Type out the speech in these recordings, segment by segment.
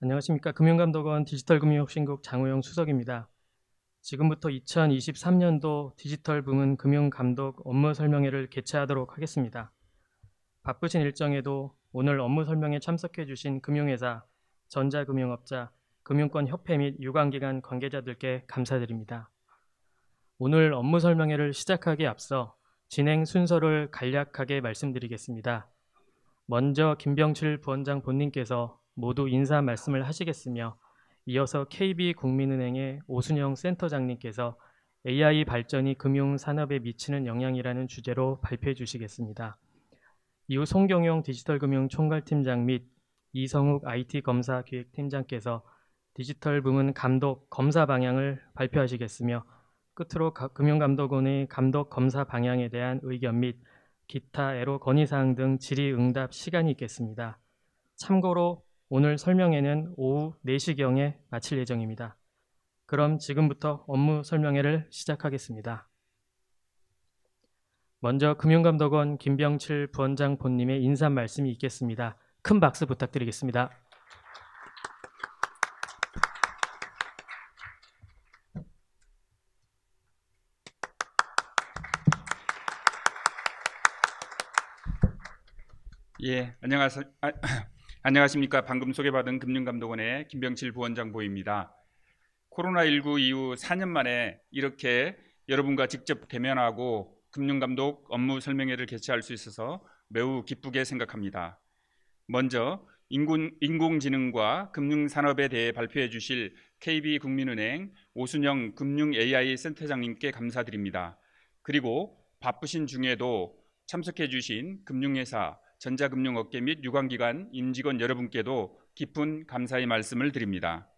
안녕하십니까. 금융감독원 디지털금융혁신국 장우영 수석입니다. 지금부터 2023년도 디지털 부문 금융감독 업무 설명회를 개최하도록 하겠습니다. 바쁘신 일정에도 오늘 업무 설명에 참석해 주신 금융회사, 전자금융업자, 금융권협회 및 유관기관 관계자들께 감사드립니다. 오늘 업무 설명회를 시작하기에 앞서 진행 순서를 간략하게 말씀드리겠습니다. 먼저 김병칠 부원장 본인께서 모두 인사 말씀을 하시겠으며 이어서 KB국민은행의 오순영 센터장님께서 AI 발전이 금융산업에 미치는 영향이라는 주제로 발표해 주시겠습니다. 이후 송경용 디지털금융 총괄팀장 및 이성욱 IT검사기획팀장께서 디지털 부문 감독 검사 방향을 발표하시겠으며 끝으로 금융감독원의 감독 검사 방향에 대한 의견 및 기타 애로 건의사항 등 질의응답 시간이 있겠습니다. 참고로 오늘 설명회는 오후 4시경에 마칠 예정입니다. 그럼 지금부터 업무 설명회를 시작하겠습니다. 먼저 금융감독원 김병칠 부원장 본님의 인사 말씀이 있겠습니다. 큰 박수 부탁드리겠습니다. 예, 안녕하십니까. 방금 소개받은 금융감독원의 김병칠 부원장 보입니다. 코로나19 이후 4년 만에 이렇게 여러분과 직접 대면하고 금융감독 업무 설명회를 개최할 수 있어서 매우 기쁘게 생각합니다. 먼저 인공지능과 금융산업에 대해 발표해 주실 KB국민은행 오순영 금융 AI 센터장님께 감사드립니다. 그리고 바쁘신 중에도 참석해 주신 금융회사, 전자금융업계 및 유관기관 임직원 여러분께도 깊은 감사의 말씀을 드립니다.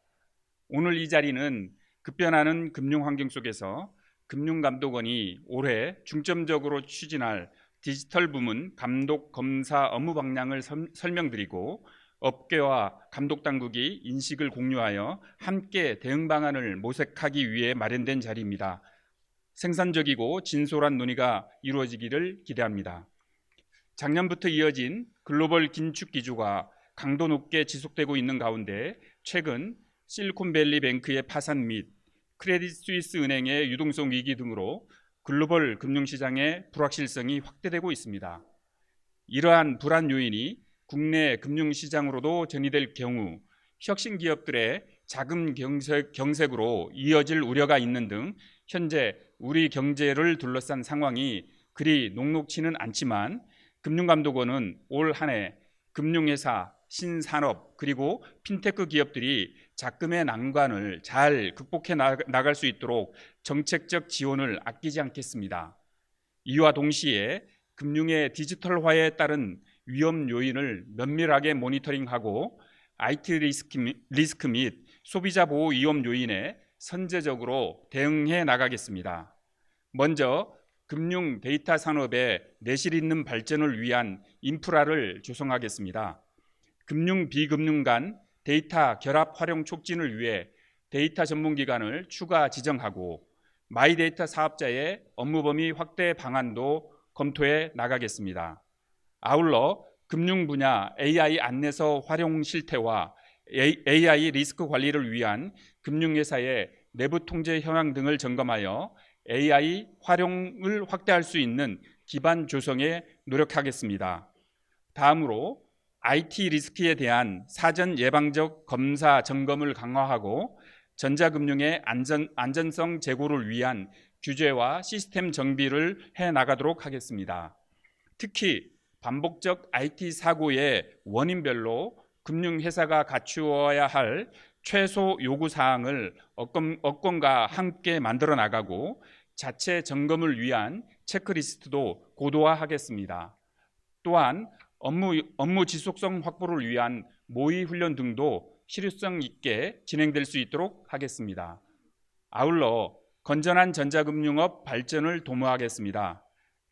오늘 이 자리는 급변하는 금융환경 속에서 금융감독원이 올해 중점적으로 추진할 디지털 부문 감독 검사 업무 방향을 설명드리고 업계와 감독당국이 인식을 공유하여 함께 대응 방안을 모색하기 위해 마련된 자리입니다. 생산적이고 진솔한 논의가 이루어지기를 기대합니다. 작년부터 이어진 글로벌 긴축 기조가 강도 높게 지속되고 있는 가운데 최근 실리콘밸리 뱅크의 파산 및 크레딧 스위스 은행의 유동성 위기 등으로 글로벌 금융시장의 불확실성이 확대되고 있습니다. 이러한 불안 요인이 국내 금융시장으로도 전이될 경우 혁신 기업들의 자금 경색으로 이어질 우려가 있는 등 현재 우리 경제를 둘러싼 상황이 그리 녹록치는 않지만 금융감독원은 올 한 해 금융회사, 신산업 그리고 핀테크 기업들이 자금의 난관을 잘 극복해 나갈 수 있도록 정책적 지원을 아끼지 않겠습니다. 이와 동시에 금융의 디지털화에 따른 위험 요인을 면밀하게 모니터링하고 IT 리스크 및 소비자 보호 위험 요인에 선제적으로 대응해 나가겠습니다. 먼저 금융 데이터 산업의 내실 있는 발전을 위한 인프라를 조성하겠습니다. 금융 비금융 간 데이터 결합 활용 촉진을 위해 데이터 전문기관을 추가 지정하고 마이데이터 사업자의 업무 범위 확대 방안도 검토해 나가겠습니다. 아울러 금융 분야 AI 안내서 활용 실태와 AI 리스크 관리를 위한 금융회사의 내부 통제 현황 등을 점검하여 AI 활용을 확대할 수 있는 기반 조성에 노력하겠습니다. 다음으로 IT 리스크에 대한 사전 예방적 검사 점검을 강화하고 전자금융의 안전성 제고를 위한 규제와 시스템 정비를 해 나가도록 하겠습니다. 특히 반복적 IT 사고의 원인별로 금융회사가 갖추어야 할 최소 요구 사항을 업권과 함께 만들어 나가고 자체 점검을 위한 체크리스트도 고도화하겠습니다. 또한 업무 지속성 확보를 위한 모의 훈련 등도 실효성 있게 진행될 수 있도록 하겠습니다. 아울러 건전한 전자금융업 발전을 도모하겠습니다.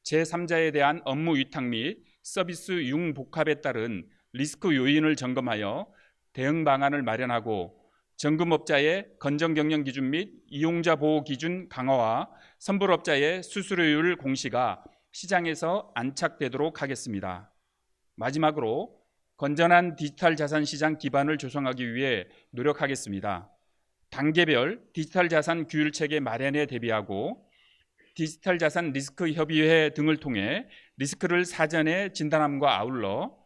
제3자에 대한 업무 위탁 및 서비스 융복합에 따른 리스크 요인을 점검하여 대응 방안을 마련하고 정금업자의 건전 경영 기준 및 이용자 보호 기준 강화와 선불업자의 수수료율 공시가 시장에서 안착되도록 하겠습니다. 마지막으로 건전한 디지털 자산 시장 기반을 조성하기 위해 노력하겠습니다. 단계별 디지털 자산 규율 체계 마련에 대비하고 디지털 자산 리스크 협의회 등을 통해 리스크를 사전에 진단함과 아울러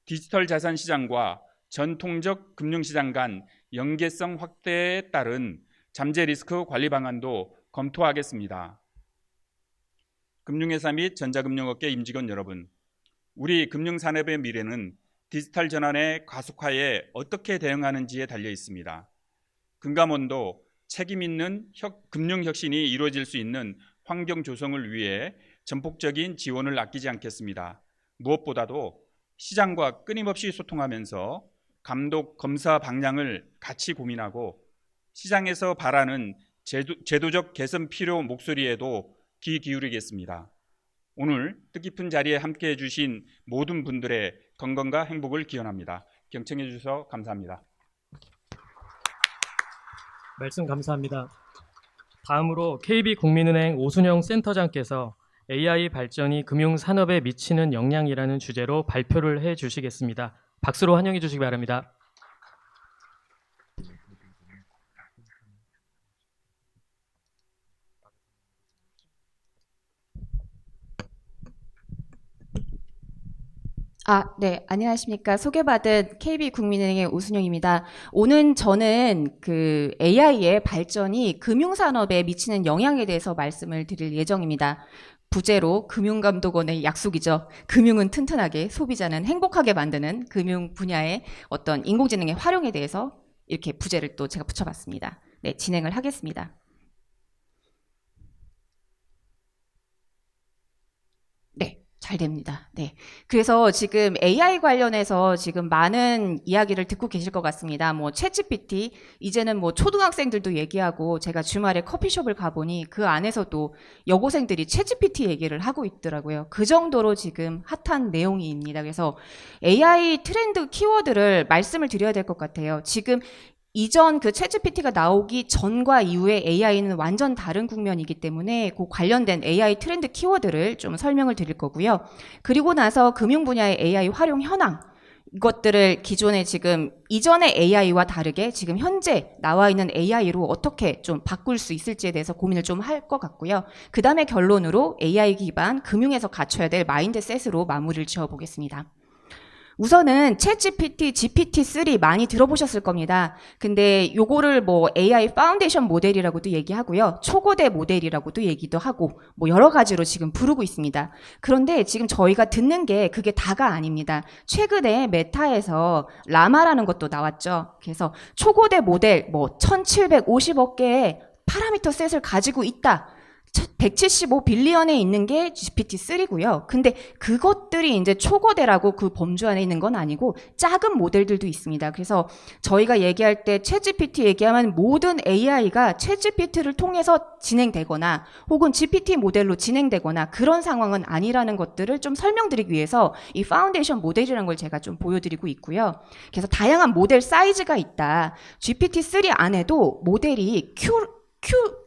디지털 자산 시장과 전통적 금융시장 간 연계성 확대에 따른 잠재 리스크 관리 방안도 검토하겠습니다. 금융회사 및 전자금융업계 임직원 여러분, 우리 금융산업의 미래는 디지털 전환의 가속화에 어떻게 대응하는지에 달려 있습니다. 금감원도 책임 있는 금융혁신이 이루어질 수 있는 환경 조성을 위해 전폭적인 지원을 아끼지 않겠습니다. 무엇보다도 시장과 끊임없이 소통하면서 감독, 검사 방향을 같이 고민하고 시장에서 바라는 제도적 개선 필요 목소리에도 귀 기울이겠습니다. 오늘 뜻깊은 자리에 함께해 주신 모든 분들의 건강과 행복을 기원합니다. 경청해 주셔서 감사합니다. 말씀 감사합니다. 다음으로 KB국민은행 오순영 센터장께서 AI 발전이 금융산업에 미치는 영향이라는 주제로 발표를 해 주시겠습니다. 박수로 환영해 주시기 바랍니다. 네, 안녕하십니까. 소개받은 KB국민은행의 오순영입니다. 오늘 저는 그 AI의 발전이 금융산업에 미치는 영향에 대해서 말씀을 드릴 예정입니다. 부제로 금융감독원의 약속이죠. 금융은 튼튼하게, 소비자는 행복하게 만드는 금융 분야의 어떤 인공지능의 활용에 대해서 이렇게 부제를 또 제가 붙여봤습니다. 네, 진행을 하겠습니다. 네. 잘 됩니다. 네. 그래서 지금 AI 관련해서 지금 많은 이야기를 듣고 계실 것 같습니다. 뭐 챗GPT, 이제는 뭐 초등학생들도 얘기하고, 제가 주말에 커피숍을 가보니 그 안에서도 여고생들이 챗GPT 얘기를 하고 있더라고요. 그 정도로 지금 핫한 내용입니다. 그래서 AI 트렌드 키워드를 말씀을 드려야 될 것 같아요. 지금 이전 그 챗GPT가 나오기 전과 이후에 AI는 완전 다른 국면이기 때문에 그 관련된 AI 트렌드 키워드를 좀 설명을 드릴 거고요. 그리고 나서 금융 분야의 AI 활용 현황, 이것들을 기존에 지금 이전의 AI와 다르게 지금 현재 나와 있는 AI로 어떻게 좀 바꿀 수 있을지에 대해서 고민을 좀 할 것 같고요. 그 다음에 결론으로 AI 기반 금융에서 갖춰야 될 마인드셋으로 마무리를 지어보겠습니다. 우선은 챗GPT, GPT-3 많이 들어보셨을 겁니다. 근데 요거를 뭐 AI 파운데이션 모델이라고도 얘기하고요. 초고대 모델이라고도 얘기도 하고 뭐 여러 가지로 지금 부르고 있습니다. 그런데 지금 저희가 듣는 게 그게 다가 아닙니다. 최근에 메타에서 라마라는 것도 나왔죠. 그래서 초고대 모델 뭐 1750억 개의 파라미터 셋을 가지고 있다. 175빌리언에 있는 게 GPT-3고요. 근데 그것들이 이제 초고대라고 그 범주 안에 있는 건 아니고 작은 모델들도 있습니다. 그래서 저희가 얘기할 때 챗GPT 얘기하면 모든 AI가 챗GPT를 통해서 진행되거나 혹은 GPT 모델로 진행되거나 그런 상황은 아니라는 것들을 좀 설명드리기 위해서 이 파운데이션 모델이라는 걸 제가 좀 보여드리고 있고요. 그래서 다양한 모델 사이즈가 있다. GPT-3 안에도 모델이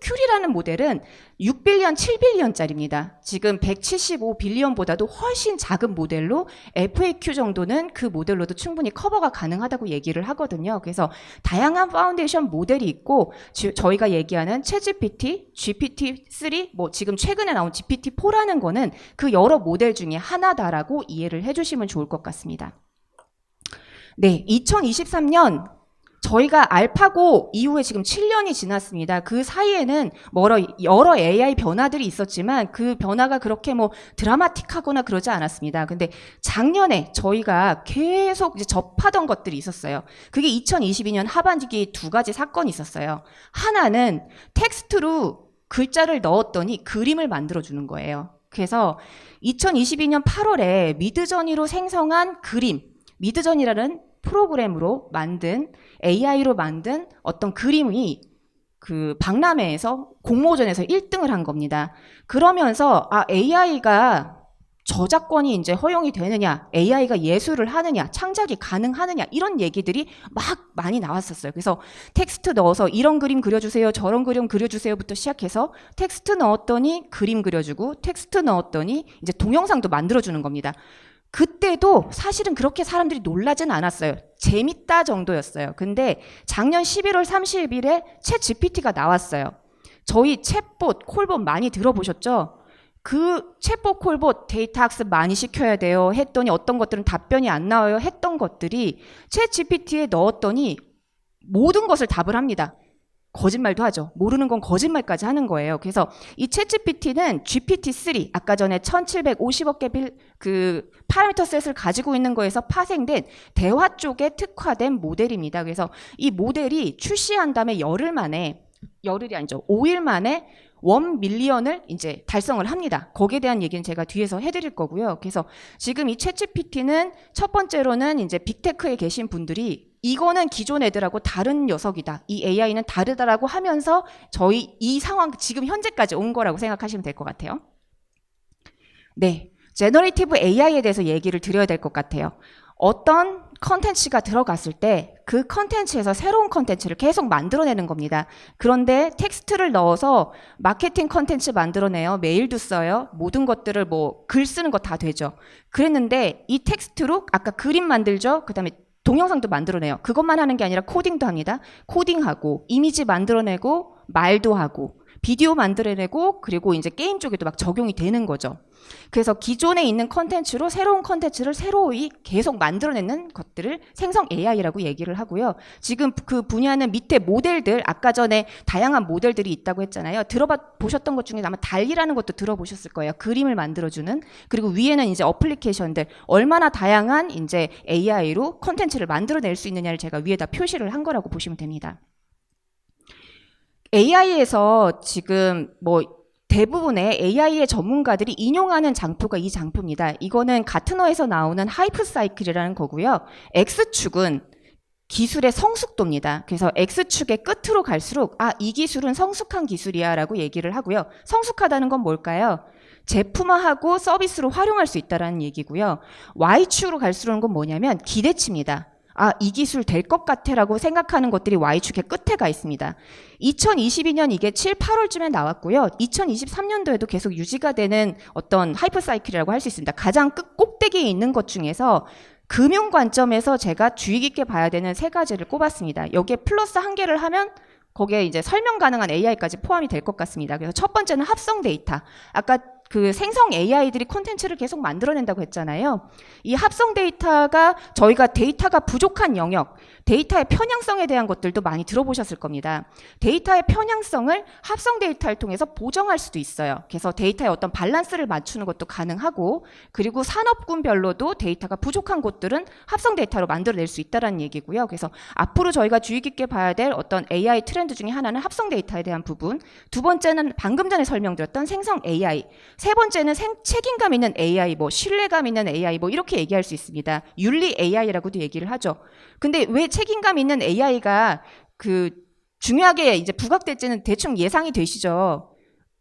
큐리라는 모델은 6빌리언, 7빌리언짜리입니다. 지금 175빌리언보다도 훨씬 작은 모델로 FAQ 정도는 그 모델로도 충분히 커버가 가능하다고 얘기를 하거든요. 그래서 다양한 파운데이션 모델이 있고 저희가 얘기하는 챗GPT, GPT-3, 뭐 지금 최근에 나온 GPT-4라는 거는 그 여러 모델 중에 하나다라고 이해를 해주시면 좋을 것 같습니다. 네, 2023년 저희가 알파고 이후에 지금 7년이 지났습니다. 그 사이에는 여러 AI 변화들이 있었지만 그 변화가 그렇게 뭐 드라마틱하거나 그러지 않았습니다. 근데 작년에 저희가 계속 이제 접하던 것들이 있었어요. 그게 2022년 하반기 두 가지 사건이 있었어요. 하나는 텍스트로 글자를 넣었더니 그림을 만들어주는 거예요. 그래서 2022년 8월에 미드저니로 생성한 그림, 미드저니라는 프로그램으로 만든 AI로 만든 어떤 그림이 그 박람회에서 공모전에서 1등을 한 겁니다. 그러면서 AI가 저작권이 이제 허용이 되느냐, AI가 예술을 하느냐, 창작이 가능하느냐 이런 얘기들이 막 많이 나왔었어요. 그래서 텍스트 넣어서 이런 그림 그려주세요, 저런 그림 그려주세요부터 시작해서 텍스트 넣었더니 그림 그려주고 텍스트 넣었더니 이제 동영상도 만들어주는 겁니다. 그때도 사실은 그렇게 사람들이 놀라진 않았어요. 재밌다 정도였어요. 근데 작년 11월 30일에 챗 GPT가 나왔어요. 저희 챗봇, 콜봇 많이 들어보셨죠? 그 챗봇, 콜봇 데이터 학습 많이 시켜야 돼요 했더니 어떤 것들은 답변이 안 나와요 했던 것들이 챗 GPT에 넣었더니 모든 것을 답을 합니다. 거짓말도 하죠. 모르는 건 거짓말까지 하는 거예요. 그래서 이 챗GPT는 GPT-3, 아까 전에 1750억 개 그 파라미터 셋을 가지고 있는 거에서 파생된 대화 쪽에 특화된 모델입니다. 그래서 이 모델이 출시한 다음에 열흘이 아니죠. 5일 만에 1밀리언을 이제 달성을 합니다. 거기에 대한 얘기는 제가 뒤에서 해드릴 거고요. 그래서 지금 이 챗GPT는 첫 번째로는 이제 빅테크에 계신 분들이 이거는 기존 애들하고 다른 녀석이다. 이 AI는 다르다라고 하면서 저희 이 상황 지금 현재까지 온 거라고 생각하시면 될 것 같아요. 네, 제너레이티브 AI에 대해서 얘기를 드려야 될 것 같아요. 어떤 컨텐츠가 들어갔을 때 그 컨텐츠에서 새로운 컨텐츠를 계속 만들어내는 겁니다. 그런데 텍스트를 넣어서 마케팅 컨텐츠 만들어내요. 메일도 써요. 모든 것들을 뭐 글 쓰는 거 다 되죠. 그랬는데 이 텍스트로 아까 그림 만들죠. 그다음에 동영상도 만들어내요. 그것만 하는 게 아니라 코딩도 합니다. 코딩하고 이미지 만들어내고 말도 하고 비디오 만들어내고 그리고 이제 게임 쪽에도 막 적용이 되는 거죠. 그래서 기존에 있는 컨텐츠로 새로운 컨텐츠를 새로이 계속 만들어내는 것들을 생성 AI라고 얘기를 하고요. 지금 그 분야는 밑에 모델들, 아까 전에 다양한 모델들이 있다고 했잖아요. 보셨던 것 중에 아마 달리라는 것도 들어보셨을 거예요. 그림을 만들어주는. 그리고 위에는 이제 어플리케이션들, 얼마나 다양한 이제 AI로 컨텐츠를 만들어낼 수 있느냐를 제가 위에다 표시를 한 거라고 보시면 됩니다. AI에서 지금 뭐 대부분의 AI의 전문가들이 인용하는 장표가 이 장표입니다. 이거는 가트너에서 나오는 하이프 사이클이라는 거고요. X축은 기술의 성숙도입니다. 그래서 X축의 끝으로 갈수록 이 기술은 성숙한 기술이야 라고 얘기를 하고요. 성숙하다는 건 뭘까요? 제품화하고 서비스로 활용할 수 있다는 얘기고요. Y축으로 갈수록 건 뭐냐면 기대치입니다. 이 기술 될 것 같아 라고 생각하는 것들이 Y축의 끝에 가 있습니다. 2022년 이게 7, 8월쯤에 나왔고요. 2023년도에도 계속 유지가 되는 어떤 하이퍼 사이클이라고 할 수 있습니다. 가장 꼭대기에 있는 것 중에서 금융 관점에서 제가 주의 깊게 봐야 되는 세 가지를 꼽았습니다. 여기에 플러스 한 개를 하면 거기에 이제 설명 가능한 AI까지 포함이 될 것 같습니다. 그래서 첫 번째는 합성 데이터. 아까 그 생성 AI들이 콘텐츠를 계속 만들어낸다고 했잖아요. 이 합성 데이터가 저희가 데이터가 부족한 영역, 데이터의 편향성에 대한 것들도 많이 들어보셨을 겁니다. 데이터의 편향성을 합성 데이터를 통해서 보정할 수도 있어요. 그래서 데이터의 어떤 밸런스를 맞추는 것도 가능하고, 그리고 산업군별로도 데이터가 부족한 곳들은 합성 데이터로 만들어낼 수 있다는 얘기고요. 그래서 앞으로 저희가 주의 깊게 봐야 될 어떤 AI 트렌드 중에 하나는 합성 데이터에 대한 부분, 두 번째는 방금 전에 설명드렸던 생성 AI, 세 번째는 책임감 있는 AI, 뭐 신뢰감 있는 AI, 뭐 이렇게 얘기할 수 있습니다. 윤리 AI라고도 얘기를 하죠. 근데 왜 책임감 있는 AI가 그 중요하게 이제 부각될지는 대충 예상이 되시죠?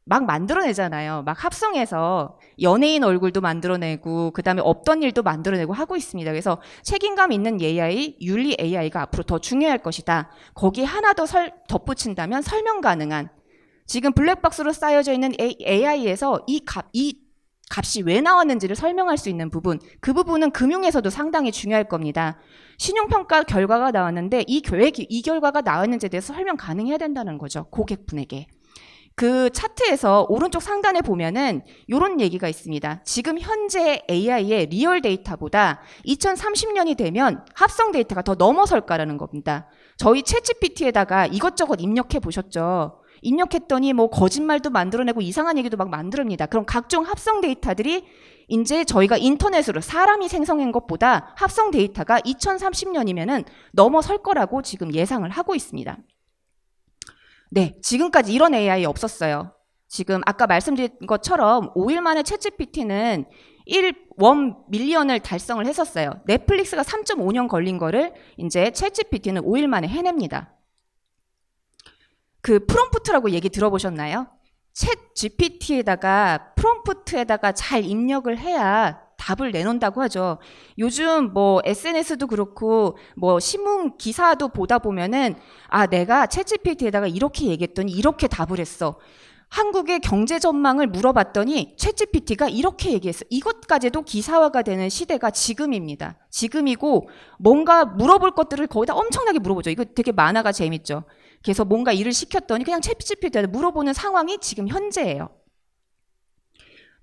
막 만들어내잖아요. 막 합성해서 연예인 얼굴도 만들어내고 그다음에 없던 일도 만들어내고 하고 있습니다. 그래서 책임감 있는 AI, 윤리 AI가 앞으로 더 중요할 것이다. 거기에 하나 더 덧붙인다면 설명 가능한, 지금 블랙박스로 쌓여져 있는 AI에서 이 값이 왜 나왔는지를 설명할 수 있는 부분, 그 부분은 금융에서도 상당히 중요할 겁니다. 신용평가 결과가 나왔는데 이 결과가 나왔는지에 대해서 설명 가능해야 된다는 거죠. 고객분에게. 그 차트에서 오른쪽 상단에 보면은 이런 얘기가 있습니다. 지금 현재 AI의 리얼 데이터보다 2030년이 되면 합성 데이터가 더 넘어설까라는 겁니다. 저희 챗GPT에다가 이것저것 입력해 보셨죠? 입력했더니 뭐 거짓말도 만들어내고 이상한 얘기도 막 만들어냅니다. 그럼 각종 합성 데이터들이 이제 저희가 인터넷으로 사람이 생성한 것보다 합성 데이터가 2030년이면은 넘어설 거라고 지금 예상을 하고 있습니다. 네, 지금까지 이런 AI 없었어요. 지금 아까 말씀드린 것처럼 5일 만에 챗GPT는 1밀리언을 달성을 했었어요. 넷플릭스가 3.5년 걸린 거를 이제 챗GPT는 5일 만에 해냅니다. 그 프롬프트라고 얘기 들어보셨나요? 챗 GPT에다가 프롬프트에다가 잘 입력을 해야 답을 내놓는다고 하죠. 요즘 뭐 SNS도 그렇고 뭐 신문 기사도 보다 보면은 내가 챗 GPT에다가 이렇게 얘기했더니 이렇게 답을 했어. 한국의 경제 전망을 물어봤더니 챗GPT가 이렇게 얘기했어요. 이것까지도 기사화가 되는 시대가 지금입니다. 지금이고 뭔가 물어볼 것들을 거기다 엄청나게 물어보죠. 이거 되게 만화가 재밌죠. 그래서 뭔가 일을 시켰더니 그냥 챗GPT한테 물어보는 상황이 지금 현재예요.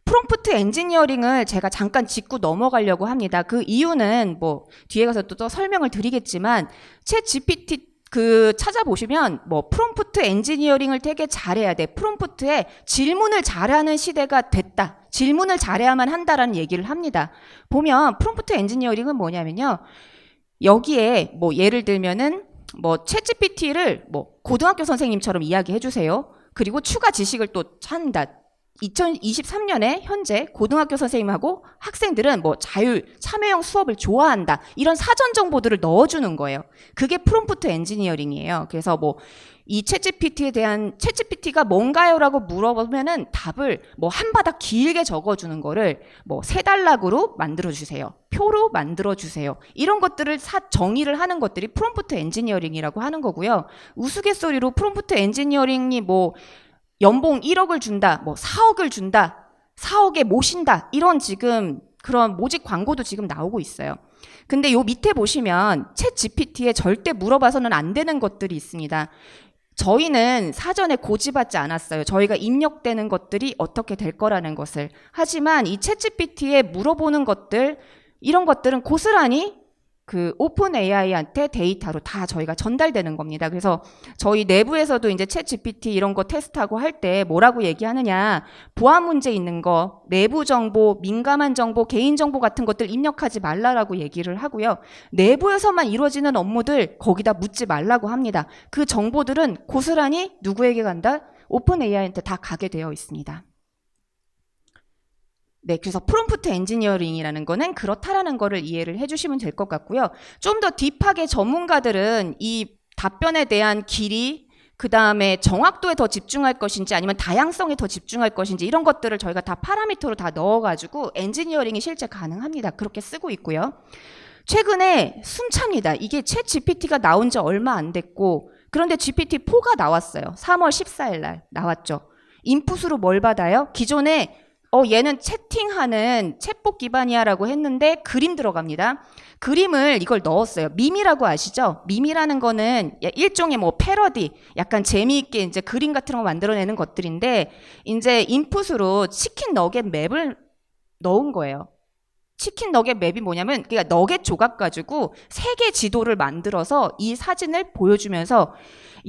프롬프트 엔지니어링을 제가 잠깐 짚고 넘어가려고 합니다. 그 이유는 뭐 뒤에 가서 또 설명을 드리겠지만 챗GPT 찾아보시면 뭐 프롬프트 엔지니어링을 되게 잘해야 돼. 프롬프트에 질문을 잘하는 시대가 됐다. 질문을 잘해야만 한다라는 얘기를 합니다. 보면 프롬프트 엔지니어링은 뭐냐면요. 여기에 뭐 예를 들면은 뭐 챗GPT를 뭐 고등학교 선생님처럼 이야기해 주세요. 그리고 추가 지식을 또 한다. 2023년에 현재 고등학교 선생님하고 학생들은 뭐 자율 참여형 수업을 좋아한다. 이런 사전 정보들을 넣어주는 거예요. 그게 프롬프트 엔지니어링이에요. 그래서 뭐 이 챗GPT가 뭔가요라고 물어보면은 답을 뭐 한 바닥 길게 적어주는 거를 뭐 3단락으로 만들어주세요. 표로 만들어주세요. 이런 것들을 정의를 하는 것들이 프롬프트 엔지니어링이라고 하는 거고요. 우스갯소리로 프롬프트 엔지니어링이 뭐 연봉 1억을 준다, 뭐 4억을 준다, 4억에 모신다, 이런 지금 그런 모집 광고도 지금 나오고 있어요. 근데 요 밑에 보시면 챗 GPT에 절대 물어봐서는 안 되는 것들이 있습니다. 저희는 사전에 고지받지 않았어요. 저희가 입력되는 것들이 어떻게 될 거라는 것을. 하지만 이 챗 GPT에 물어보는 것들, 이런 것들은 고스란히 그 오픈 AI한테 데이터로 다 저희가 전달되는 겁니다. 그래서 저희 내부에서도 이제 챗 GPT 이런 거 테스트하고 할 때 뭐라고 얘기하느냐, 보안 문제 있는 거, 내부 정보, 민감한 정보, 개인 정보 같은 것들 입력하지 말라라고 얘기를 하고요. 내부에서만 이루어지는 업무들 거기다 묻지 말라고 합니다. 그 정보들은 고스란히 누구에게 간다? 오픈 AI한테 다 가게 되어 있습니다. 네, 그래서 프롬프트 엔지니어링이라는 거는 그렇다라는 거를 이해를 해주시면 될 것 같고요. 좀 더 딥하게 전문가들은 이 답변에 대한 길이, 그 다음에 정확도에 더 집중할 것인지 아니면 다양성에 더 집중할 것인지 이런 것들을 저희가 다 파라미터로 다 넣어가지고 엔지니어링이 실제 가능합니다. 그렇게 쓰고 있고요. 최근에 숨찹니다. 이게 챗 GPT가 나온 지 얼마 안 됐고, 그런데 GPT-4가 나왔어요. 3월 14일 날 나왔죠. 인풋으로 뭘 받아요? 기존에 얘는 채팅하는 챗봇 기반이야라고 했는데 그림 들어갑니다. 그림을 이걸 넣었어요. 밈이라고 아시죠? 밈이라는 거는 일종의 뭐 패러디, 약간 재미있게 이제 그림 같은 거 만들어내는 것들인데, 이제 인풋으로 치킨 너겟 맵을 넣은 거예요. 치킨 너겟 맵이 뭐냐면, 그러니까 너겟 조각 가지고 세계 지도를 만들어서 이 사진을 보여주면서,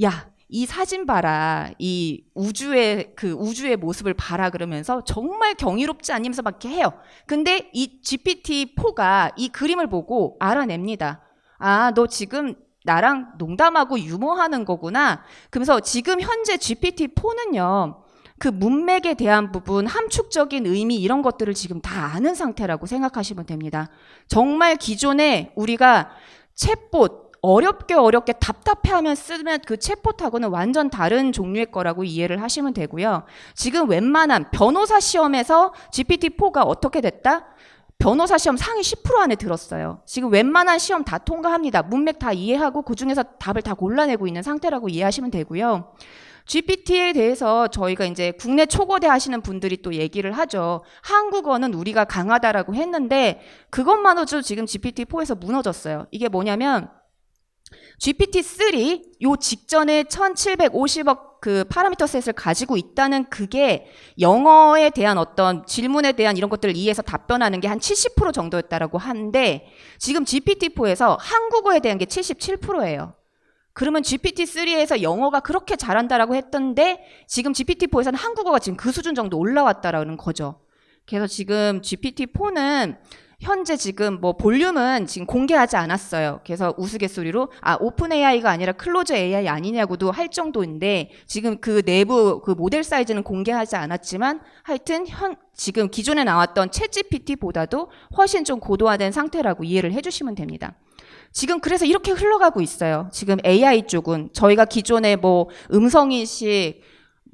야, 이 사진 봐라, 이 우주의 모습을 봐라 그러면서 정말 경이롭지 않으면서 막 이렇게 해요. 근데 이 GPT-4가 이 그림을 보고 알아냅니다. 아, 너 지금 나랑 농담하고 유머하는 거구나. 그러면서 지금 현재 GPT-4는요, 그 문맥에 대한 부분, 함축적인 의미 이런 것들을 지금 다 아는 상태라고 생각하시면 됩니다. 정말 기존에 우리가 챗봇, 어렵게 답답해하면 쓰면 그 챗봇하고는 완전 다른 종류의 거라고 이해를 하시면 되고요. 지금 웬만한 변호사 시험에서 GPT-4가 어떻게 됐다? 변호사 시험 상위 10% 안에 들었어요. 지금 웬만한 시험 다 통과합니다. 문맥 다 이해하고 그중에서 답을 다 골라내고 있는 상태라고 이해하시면 되고요. GPT에 대해서 저희가 이제 국내 초고대 하시는 분들이 또 얘기를 하죠. 한국어는 우리가 강하다라고 했는데 그것만으로도 지금 GPT-4에서 무너졌어요. 이게 뭐냐면 GPT-3 요 직전에 1750억 그 파라미터 셋을 가지고 있다는, 그게 영어에 대한 어떤 질문에 대한 이런 것들을 이해해서 답변하는 게 한 70% 정도였다라고 하는데, 지금 GPT-4에서 한국어에 대한 게 77%예요. 그러면 GPT-3에서 영어가 그렇게 잘한다라고 했던데 지금 GPT-4에서는 한국어가 지금 그 수준 정도 올라왔다라는 거죠. 그래서 지금 GPT-4는 현재 지금 뭐 볼륨은 지금 공개하지 않았어요. 그래서 우스갯소리로 오픈 AI가 아니라 클로즈 AI 아니냐고도 할 정도인데, 지금 그 내부 그 모델 사이즈는 공개하지 않았지만 하여튼 지금 기존에 나왔던 챗 GPT보다도 훨씬 좀 고도화된 상태라고 이해를 해주시면 됩니다. 지금 그래서 이렇게 흘러가고 있어요. 지금 AI 쪽은 저희가 기존에 뭐 음성인식,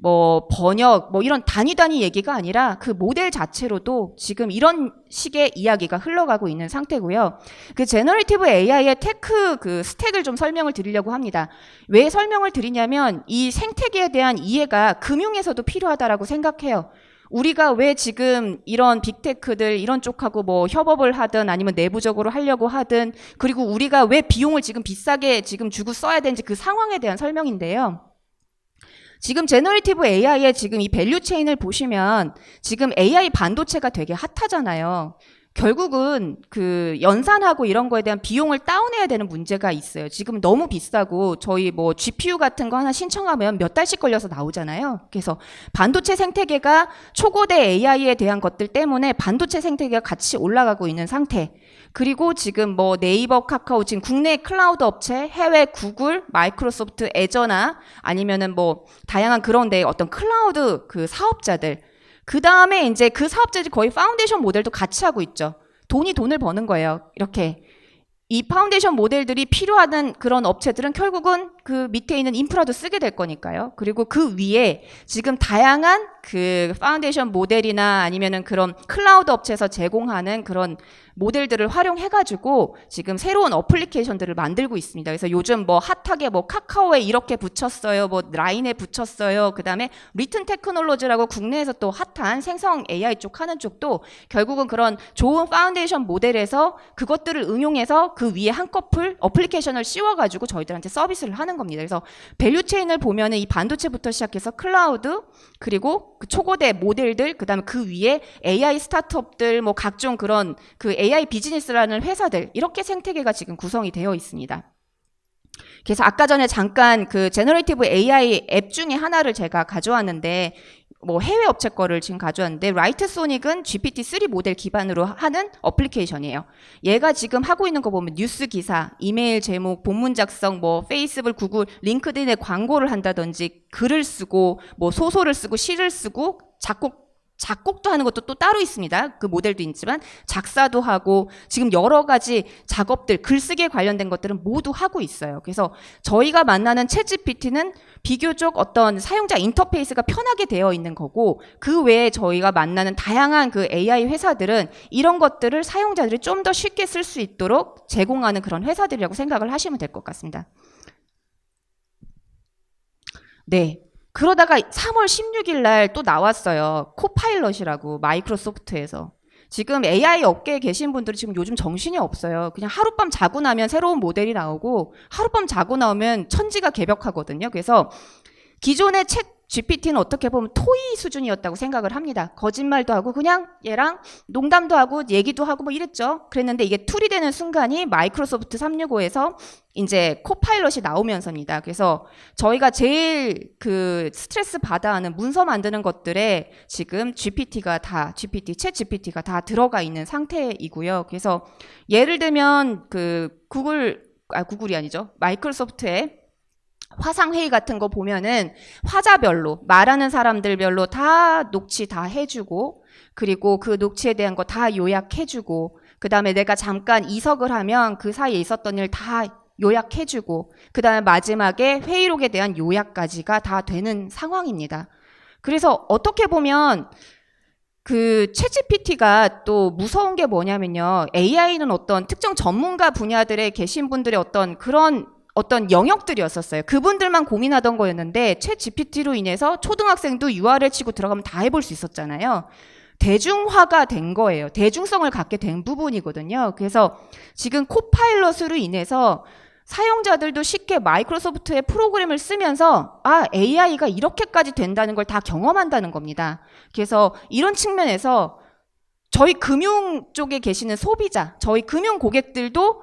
뭐 번역, 뭐 이런 단위 얘기가 아니라 그 모델 자체로도 지금 이런 식의 이야기가 흘러가고 있는 상태고요. 그 제너레이티브 AI의 테크 그 스택을 좀 설명을 드리려고 합니다. 왜 설명을 드리냐면 이 생태계에 대한 이해가 금융에서도 필요하다라고 생각해요. 우리가 왜 지금 이런 빅테크들 이런 쪽하고 뭐 협업을 하든 아니면 내부적으로 하려고 하든, 그리고 우리가 왜 비용을 지금 비싸게 지금 주고 써야 되는지 그 상황에 대한 설명인데요. 지금 제너레이티브 AI의 지금 이 밸류 체인을 보시면 지금 AI 반도체가 되게 핫하잖아요. 결국은 그 연산하고 이런 거에 대한 비용을 다운해야 되는 문제가 있어요. 지금 너무 비싸고 저희 뭐 GPU 같은 거 하나 신청하면 몇 달씩 걸려서 나오잖아요. 그래서 반도체 생태계가 초고대 AI에 대한 것들 때문에 반도체 생태계가 같이 올라가고 있는 상태. 그리고 지금 뭐 네이버, 카카오, 지금 국내 클라우드 업체, 해외 구글, 마이크로소프트, 애저나 아니면은 뭐 다양한 그런 데 어떤 클라우드 그 사업자들, 그 다음에 이제 그 사업자들이 거의 파운데이션 모델도 같이 하고 있죠. 돈을 버는 거예요. 이렇게. 이 파운데이션 모델들이 필요하는 그런 업체들은 결국은 그 밑에 있는 인프라도 쓰게 될 거니까요. 그리고 그 위에 지금 다양한 그 파운데이션 모델이나 아니면은 그런 클라우드 업체에서 제공하는 그런 모델들을 활용해가지고 지금 새로운 어플리케이션들을 만들고 있습니다. 그래서 요즘 뭐 핫하게 뭐 카카오에 이렇게 붙였어요, 뭐 라인에 붙였어요. 그 다음에 리튼 테크놀로지라고 국내에서 또 핫한 생성 AI 쪽 하는 쪽도 결국은 그런 좋은 파운데이션 모델에서 그것들을 응용해서 그 위에 한꺼풀 어플리케이션을 씌워가지고 저희들한테 서비스를 하는 겁니다. 그래서 밸류 체인을 보면은 이 반도체부터 시작해서 클라우드, 그리고 그 초고대 모델들, 그 다음에 그 위에 AI 스타트업들, 뭐 각종 그런 그 AI 비즈니스라는 회사들, 이렇게 생태계가 지금 구성이 되어 있습니다. 그래서 아까 전에 잠깐 그 제너레이티브 AI 앱 중에 하나를 제가 가져왔는데, 뭐 해외 업체 거를 지금 가져왔는데, 라이트 소닉은 GPT-3 모델 기반으로 하는 어플리케이션이에요. 얘가 지금 하고 있는 거 보면 뉴스 기사, 이메일 제목, 본문 작성, 뭐 페이스북, 구글, 링크드인에 광고를 한다든지, 글을 쓰고 뭐 소설을 쓰고 시를 쓰고 작곡도 하는 것도 또 따로 있습니다. 그 모델도 있지만 작사도 하고 지금 여러 가지 작업들, 글쓰기에 관련된 것들은 모두 하고 있어요. 그래서 저희가 만나는 챗GPT는 비교적 어떤 사용자 인터페이스가 편하게 되어 있는 거고, 그 외에 저희가 만나는 다양한 그 AI 회사들은 이런 것들을 사용자들이 좀 더 쉽게 쓸 수 있도록 제공하는 그런 회사들이라고 생각을 하시면 될 것 같습니다. 네. 그러다가 3월 16일 날 또 나왔어요. 코파일럿이라고, 마이크로소프트에서. 지금 AI 업계에 계신 분들이 지금 요즘 정신이 없어요. 그냥 하룻밤 자고 나면 새로운 모델이 나오고 하룻밤 자고 나오면 천지가 개벽하거든요. 그래서 기존의 챗 GPT는 어떻게 보면 토이 수준이었다고 생각을 합니다. 거짓말도 하고 그냥 얘랑 농담도 하고 얘기도 하고 뭐 이랬죠. 그랬는데 이게 툴이 되는 순간이 마이크로소프트 365에서 이제 코파일럿이 나오면서입니다. 그래서 저희가 제일 그 스트레스 받아 하는 문서 만드는 것들에 지금 챗 GPT가 다 들어가 있는 상태이고요. 그래서 예를 들면 그 구글이 아니죠. 마이크로소프트의 화상회의 같은 거 보면은 화자별로, 말하는 사람들별로 다 녹취 다 해주고, 그리고 그 녹취에 대한 거 다 요약해주고, 그 다음에 내가 잠깐 이석을 하면 그 사이에 있었던 일 다 요약해주고, 그 다음에 마지막에 회의록에 대한 요약까지가 다 되는 상황입니다. 그래서 어떻게 보면 그 챗GPT가 또 무서운 게 뭐냐면요. AI는 어떤 특정 전문가 분야들에 계신 분들의 어떤 영역들이었었어요. 그분들만 고민하던 거였는데 챗 GPT로 인해서 초등학생도 URL 치고 들어가면 다 해볼 수 있었잖아요. 대중화가 된 거예요. 대중성을 갖게 된 부분이거든요. 그래서 지금 코파일럿으로 인해서 사용자들도 쉽게 마이크로소프트의 프로그램을 쓰면서 AI가 이렇게까지 된다는 걸 다 경험한다는 겁니다. 그래서 이런 측면에서 저희 금융 쪽에 계시는 소비자, 저희 금융 고객들도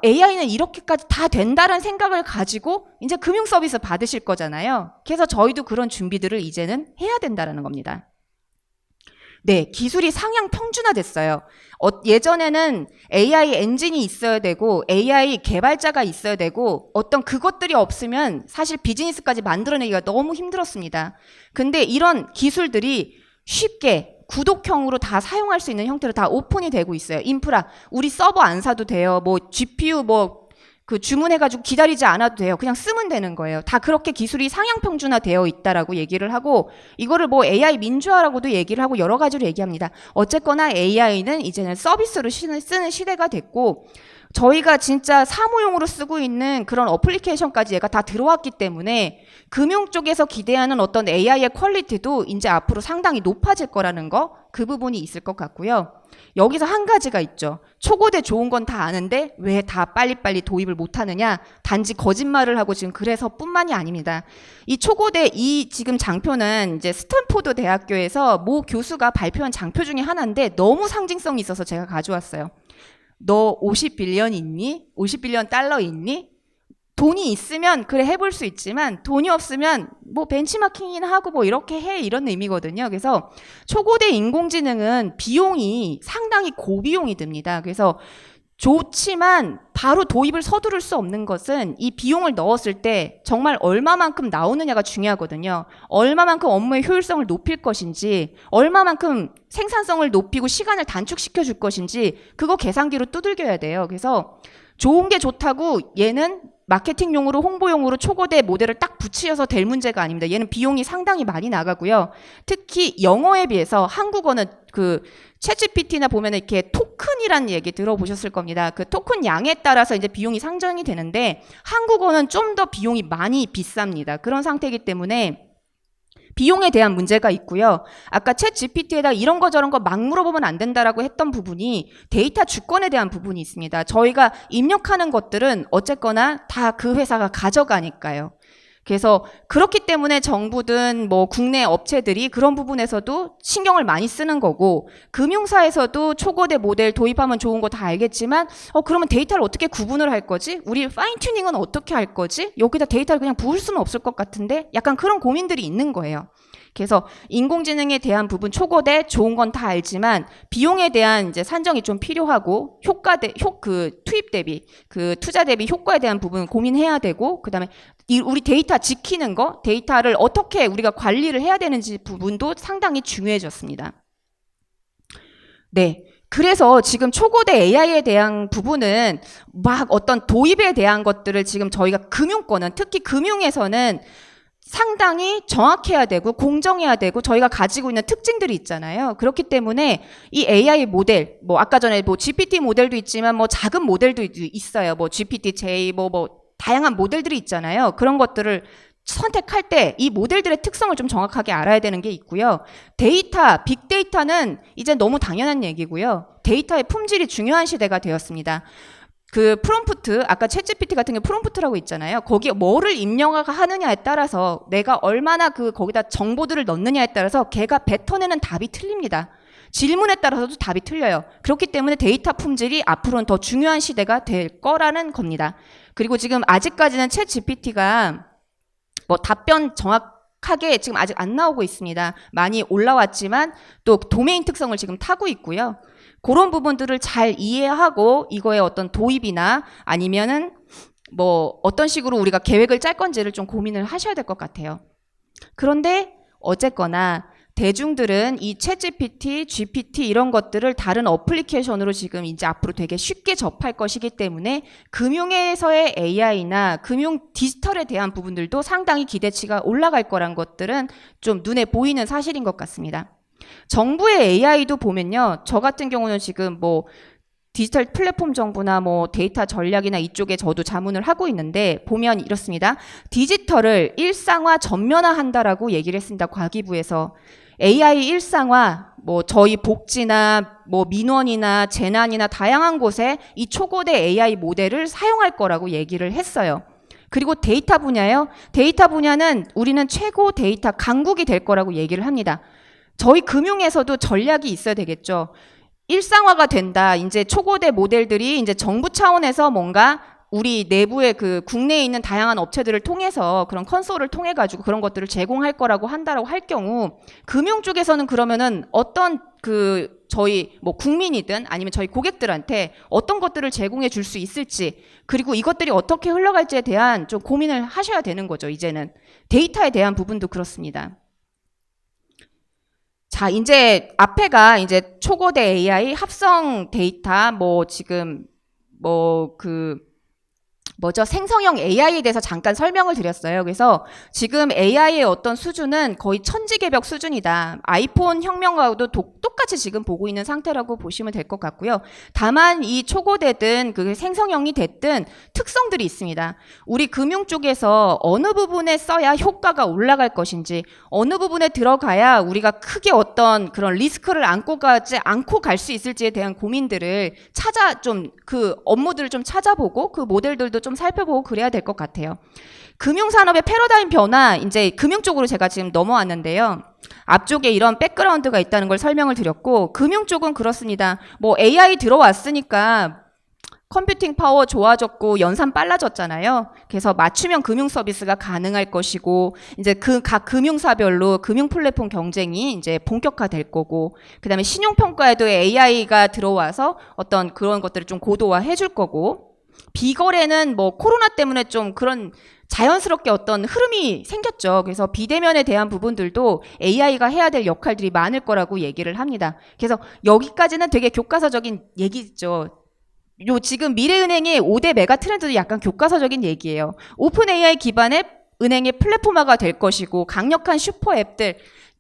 AI는 이렇게까지 다 된다는 생각을 가지고 이제 금융 서비스 받으실 거잖아요. 그래서 저희도 그런 준비들을 이제는 해야 된다는 겁니다. 네, 기술이 상향 평준화됐어요. 예전에는 AI 엔진이 있어야 되고 AI 개발자가 있어야 되고 어떤 그것들이 없으면 사실 비즈니스까지 만들어내기가 너무 힘들었습니다. 근데 이런 기술들이 쉽게 구독형으로 다 사용할 수 있는 형태로 다 오픈이 되고 있어요. 인프라, 우리 서버 안 사도 돼요. 뭐 GPU 그 주문해가지고 기다리지 않아도 돼요. 그냥 쓰면 되는 거예요. 다 그렇게 기술이 상향 평준화되어 있다라고 얘기를 하고 이거를 뭐 AI 민주화라고도 얘기를 하고 여러 가지로 얘기합니다. 어쨌거나 AI는 이제는 서비스로 쓰는 시대가 됐고 저희가 진짜 사무용으로 쓰고 있는 그런 어플리케이션까지 얘가 다 들어왔기 때문에 금융 쪽에서 기대하는 어떤 AI의 퀄리티도 이제 앞으로 상당히 높아질 거라는 거, 그 부분이 있을 것 같고요. 여기서 한 가지가 있죠. 초고대 좋은 건 다 아는데 왜 다 빨리빨리 도입을 못하느냐? 단지 거짓말을 하고 지금 그래서 뿐만이 아닙니다. 이 초고대 이 지금 장표는 이제 스탠포드 대학교에서 모 교수가 발표한 장표 중에 하나인데 너무 상징성이 있어서 제가 가져왔어요. 너 50빌리언 있니? 50빌리언 달러 있니? 돈이 있으면 그래 해볼 수 있지만 돈이 없으면 뭐 벤치마킹이나 하고 뭐 이렇게 해 이런 의미거든요. 그래서 초고대 인공지능은 비용이 상당히 고비용이 듭니다. 그래서 좋지만 바로 도입을 서두를 수 없는 것은 이 비용을 넣었을 때 정말 얼마만큼 나오느냐가 중요하거든요. 얼마만큼 업무의 효율성을 높일 것인지, 얼마만큼 생산성을 높이고 시간을 단축시켜 줄 것인지 그거 계산기로 두들겨야 돼요. 그래서 좋은 게 좋다고 얘는 마케팅용으로 홍보용으로 초고대 모델을 딱 붙여서 될 문제가 아닙니다. 얘는 비용이 상당히 많이 나가고요. 특히 영어에 비해서 한국어는 그 챗GPT나 보면 이렇게 토큰이라는 얘기 들어보셨을 겁니다. 그 토큰 양에 따라서 이제 비용이 상정이 되는데 한국어는 좀 더 비용이 많이 비쌉니다. 그런 상태이기 때문에 비용에 대한 문제가 있고요. 아까 챗 GPT에다 이런 거 저런 거 막 물어보면 안 된다라고 했던 부분이 데이터 주권에 대한 부분이 있습니다. 저희가 입력하는 것들은 어쨌거나 다 그 회사가 가져가니까요. 그래서 그렇기 때문에 정부든 뭐 국내 업체들이 그런 부분에서도 신경을 많이 쓰는 거고 금융사에서도 초고대 모델 도입하면 좋은 거 다 알겠지만 그러면 데이터를 어떻게 구분을 할 거지? 우리 파인 튜닝은 어떻게 할 거지? 여기다 데이터를 그냥 부을 수는 없을 것 같은데 약간 그런 고민들이 있는 거예요. 그래서 인공지능에 대한 부분 초고대 좋은 건 다 알지만 비용에 대한 이제 산정이 좀 필요하고 투입 대비 그 투자 대비 효과에 대한 부분 고민해야 되고 그다음에 우리 데이터 지키는 거 데이터를 어떻게 우리가 관리를 해야 되는지 부분도 상당히 중요해졌습니다. 네. 그래서 지금 초고대 AI에 대한 부분은 막 어떤 도입에 대한 것들을 지금 저희가 금융권은 특히 금융에서는 상당히 정확해야 되고 공정해야 되고 저희가 가지고 있는 특징들이 있잖아요. 그렇기 때문에 이 AI 모델, 뭐 아까 전에 뭐 GPT 모델도 있지만 뭐 작은 모델도 있어요. 뭐 GPT-J 뭐 다양한 모델들이 있잖아요. 그런 것들을 선택할 때 이 모델들의 특성을 좀 정확하게 알아야 되는 게 있고요. 데이터, 빅데이터는 이제 너무 당연한 얘기고요. 데이터의 품질이 중요한 시대가 되었습니다. 그 프롬프트, 아까 챗GPT 같은 게 프롬프트라고 있잖아요. 거기에 뭐를 입력하느냐에 따라서 내가 얼마나 거기다 정보들을 넣느냐에 따라서 걔가 뱉어내는 답이 틀립니다. 질문에 따라서도 답이 틀려요. 그렇기 때문에 데이터 품질이 앞으로는 더 중요한 시대가 될 거라는 겁니다. 그리고 지금 아직까지는 챗GPT가 뭐 답변 정확하게 지금 아직 안 나오고 있습니다. 많이 올라왔지만 또 도메인 특성을 지금 타고 있고요. 그런 부분들을 잘 이해하고 이거의 어떤 도입이나 아니면은 뭐 어떤 식으로 우리가 계획을 짤 건지를 좀 고민을 하셔야 될 것 같아요. 그런데 어쨌거나 대중들은 이 챗GPT, GPT 이런 것들을 다른 어플리케이션으로 지금 이제 앞으로 되게 쉽게 접할 것이기 때문에 금융에서의 AI나 금융 디지털에 대한 부분들도 상당히 기대치가 올라갈 거란 것들은 좀 눈에 보이는 사실인 것 같습니다. 정부의 AI도 보면요. 저 같은 경우는 지금 뭐 디지털 플랫폼 정부나 뭐 데이터 전략이나 이쪽에 저도 자문을 하고 있는데 보면 이렇습니다. 디지털을 일상화 전면화한다라고 얘기를 했습니다. 과기부에서. AI 일상화, 뭐 저희 복지나 뭐 민원이나 재난이나 다양한 곳에 이 초고대 AI 모델을 사용할 거라고 얘기를 했어요. 그리고 데이터 분야요. 데이터 분야는 우리는 최고 데이터 강국이 될 거라고 얘기를 합니다. 저희 금융에서도 전략이 있어야 되겠죠. 일상화가 된다. 이제 초고대 모델들이 이제 정부 차원에서 뭔가 우리 내부의 그 국내에 있는 다양한 업체들을 통해서 그런 컨소를 통해 가지고 그런 것들을 제공할 거라고 한다라고 할 경우 금융 쪽에서는 그러면은 어떤 저희 뭐 국민이든 아니면 저희 고객들한테 어떤 것들을 제공해 줄 수 있을지 그리고 이것들이 어떻게 흘러갈지에 대한 좀 고민을 하셔야 되는 거죠. 이제는 데이터에 대한 부분도 그렇습니다. 자, 이제 앞에가 이제 초고대 AI 합성 데이터 뭐 지금 생성형 AI에 대해서 잠깐 설명을 드렸어요. 그래서 지금 AI의 어떤 수준은 거의 천지개벽 수준이다. 아이폰 혁명과도 똑같이 지금 보고 있는 상태라고 보시면 될 것 같고요. 다만 이 초고되든 그 생성형이 됐든 특성들이 있습니다. 우리 금융 쪽에서 어느 부분에 써야 효과가 올라갈 것인지, 어느 부분에 들어가야 우리가 크게 어떤 그런 리스크를 안고 가지 않고 갈 수 있을지에 대한 고민들을 그 업무들을 좀 찾아보고 그 모델들도 좀 살펴보고 그래야 될 것 같아요. 금융산업의 패러다임 변화, 이제 금융 쪽으로 제가 지금 넘어왔는데요. 앞쪽에 이런 백그라운드가 있다는 걸 설명을 드렸고, 금융 쪽은 그렇습니다. AI 들어왔으니까 컴퓨팅 파워 좋아졌고 연산 빨라졌잖아요. 그래서 맞춤형 금융 서비스가 가능할 것이고, 이제 그 각 금융사별로 금융 플랫폼 경쟁이 이제 본격화될 거고, 그다음에 신용평가에도 AI가 들어와서 어떤 그런 것들을 좀 고도화해 줄 거고, 비거래는 코로나 때문에 좀 그런 자연스럽게 어떤 흐름이 생겼죠. 그래서 비대면에 대한 부분들도 AI가 해야 될 역할들이 많을 거라고 얘기를 합니다. 그래서 여기까지는 되게 교과서적인 얘기죠. 지금 미래은행의 5대 메가 트렌드도 약간 교과서적인 얘기예요. 오픈 AI 기반의 은행의 플랫폼화가 될 것이고, 강력한 슈퍼 앱들,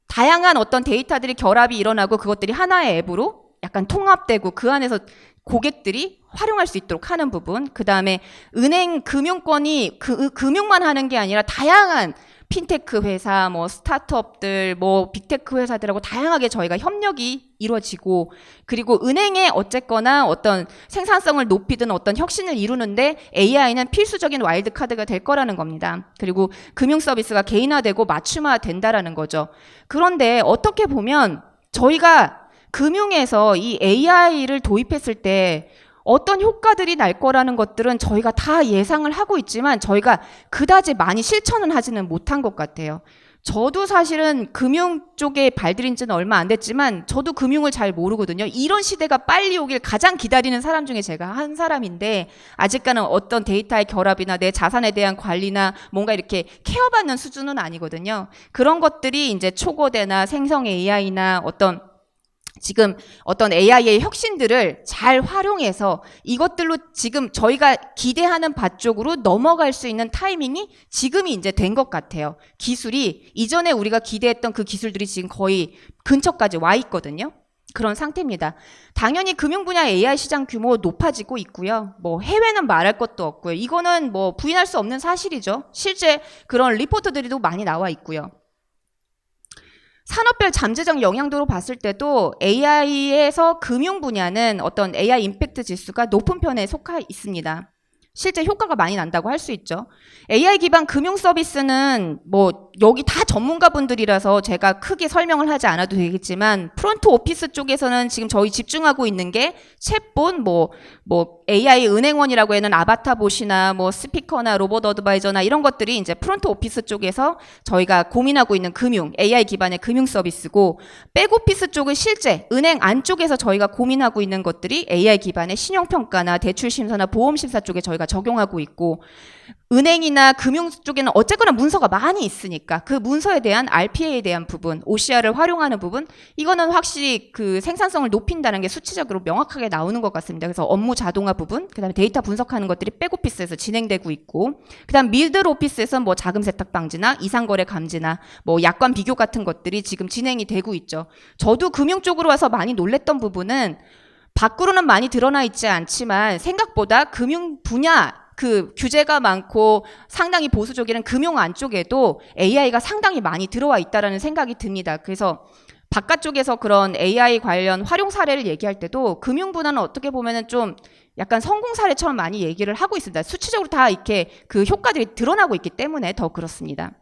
다양한 어떤 데이터들이 결합이 일어나고 그것들이 하나의 앱으로 약간 통합되고 그 안에서 고객들이 활용할 수 있도록 하는 부분, 그 다음에 은행 금융권이 금융만 하는 게 아니라 다양한 핀테크 회사, 스타트업들, 빅테크 회사들하고 다양하게 저희가 협력이 이루어지고, 그리고 은행에 어쨌거나 어떤 생산성을 높이든 어떤 혁신을 이루는데 AI는 필수적인 와일드카드가 될 거라는 겁니다. 그리고 금융 서비스가 개인화되고 맞춤화 된다라는 거죠. 그런데 어떻게 보면 저희가 금융에서 이 AI를 도입했을 때 어떤 효과들이 날 거라는 것들은 저희가 다 예상을 하고 있지만 저희가 그다지 많이 실천은 하지는 못한 것 같아요. 저도 사실은 금융 쪽에 발들인 지는 얼마 안 됐지만 저도 금융을 잘 모르거든요. 이런 시대가 빨리 오길 가장 기다리는 사람 중에 제가 한 사람인데, 아직까지는 어떤 데이터의 결합이나 내 자산에 대한 관리나 뭔가 이렇게 케어받는 수준은 아니거든요. 그런 것들이 이제 초거대나 생성 AI나 지금 어떤 AI의 혁신들을 잘 활용해서 이것들로 지금 저희가 기대하는 바 쪽으로 넘어갈 수 있는 타이밍이 지금이 이제 된 것 같아요. 기술이 이전에 우리가 기대했던 그 기술들이 지금 거의 근처까지 와 있거든요. 그런 상태입니다. 당연히 금융 분야 AI 시장 규모 높아지고 있고요. 해외는 말할 것도 없고요. 이거는 부인할 수 없는 사실이죠. 실제 그런 리포트들도 많이 나와 있고요. 산업별 잠재적 영향도로 봤을 때도 AI에서 금융 분야는 어떤 AI 임팩트 지수가 높은 편에 속해 있습니다. 실제 효과가 많이 난다고 할 수 있죠. AI 기반 금융 서비스는 여기 다 전문가분들이라서 제가 크게 설명을 하지 않아도 되겠지만, 프론트 오피스 쪽에서는 지금 저희 집중하고 있는 게 챗봇, AI 은행원이라고 하는 아바타봇이나 스피커나 로봇 어드바이저나 이런 것들이 이제 프론트 오피스 쪽에서 저희가 고민하고 있는 금융, AI 기반의 금융 서비스고, 백오피스 쪽은 실제 은행 안쪽에서 저희가 고민하고 있는 것들이 AI 기반의 신용평가나 대출심사나 보험심사 쪽에 저희가 적용하고 있고, 은행이나 금융 쪽에는 어쨌거나 문서가 많이 있으니까 그 문서에 대한 RPA에 대한 부분, OCR을 활용하는 부분, 이거는 확실히 그 생산성을 높인다는 게 수치적으로 명확하게 나오는 것 같습니다. 그래서 업무 자동화 부분, 그다음에 데이터 분석하는 것들이 백오피스에서 진행되고 있고, 그다음 미들 오피스에서 자금 세탁 방지나 이상거래 감지나 약관 비교 같은 것들이 지금 진행이 되고 있죠. 저도 금융 쪽으로 와서 많이 놀랬던 부분은 밖으로는 많이 드러나 있지 않지만 생각보다 금융 분야 그 규제가 많고 상당히 보수적인 금융 안쪽에도 AI가 상당히 많이 들어와 있다라는 생각이 듭니다. 그래서 바깥쪽에서 그런 AI 관련 활용 사례를 얘기할 때도 금융 분야는 어떻게 보면은 좀 약간 성공 사례처럼 많이 얘기를 하고 있습니다. 수치적으로 다 이렇게 그 효과들이 드러나고 있기 때문에 더 그렇습니다.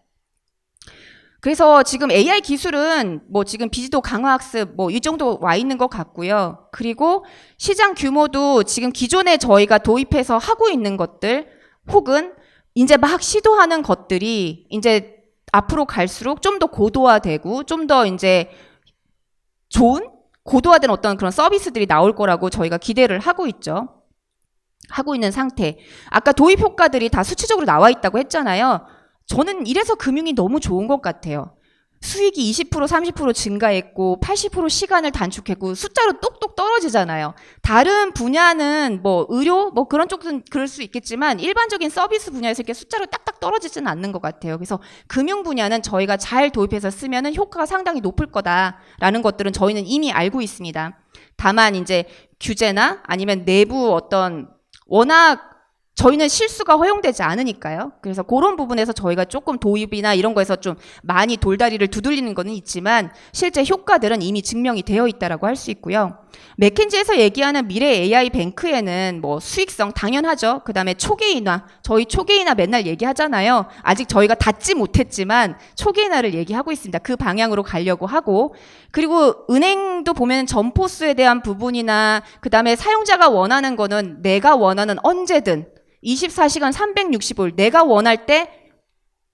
그래서 지금 AI 기술은 지금 비지도 강화학습 이 정도 와 있는 것 같고요. 그리고 시장 규모도 지금 기존에 저희가 도입해서 하고 있는 것들 혹은 이제 막 시도하는 것들이 이제 앞으로 갈수록 좀 더 고도화되고 좀 더 이제 좋은 고도화된 어떤 그런 서비스들이 나올 거라고 저희가 기대를 하고 있죠. 하고 있는 상태. 아까 도입 효과들이 다 수치적으로 나와 있다고 했잖아요. 저는 이래서 금융이 너무 좋은 것 같아요. 수익이 20% 30% 증가했고 80% 시간을 단축했고 숫자로 똑똑 떨어지잖아요. 다른 분야는 뭐 의료 뭐 그런 쪽은 그럴 수 있겠지만 일반적인 서비스 분야에서 이렇게 숫자로 딱딱 떨어지지는 않는 것 같아요. 그래서 금융 분야는 저희가 잘 도입해서 쓰면은 효과가 상당히 높을 거다라는 것들은 저희는 이미 알고 있습니다. 다만 이제 규제나 아니면 내부 어떤 워낙 저희는 실수가 허용되지 않으니까요. 그래서 그런 부분에서 저희가 조금 도입이나 이런 거에서 좀 많이 돌다리를 두들리는 거는 있지만 실제 효과들은 이미 증명이 되어 있다라고 할 수 있고요. 맥킨지에서 얘기하는 미래 AI 뱅크에는 뭐 수익성 당연하죠. 그다음에 초계인화, 저희 초계인화 맨날 얘기하잖아요. 아직 저희가 닿지 못했지만 초계인화를 얘기하고 있습니다. 그 방향으로 가려고 하고, 그리고 은행도 보면 점포수에 대한 부분이나 그다음에 사용자가 원하는 거는 내가 원하는 언제든 24시간 365일 내가 원할 때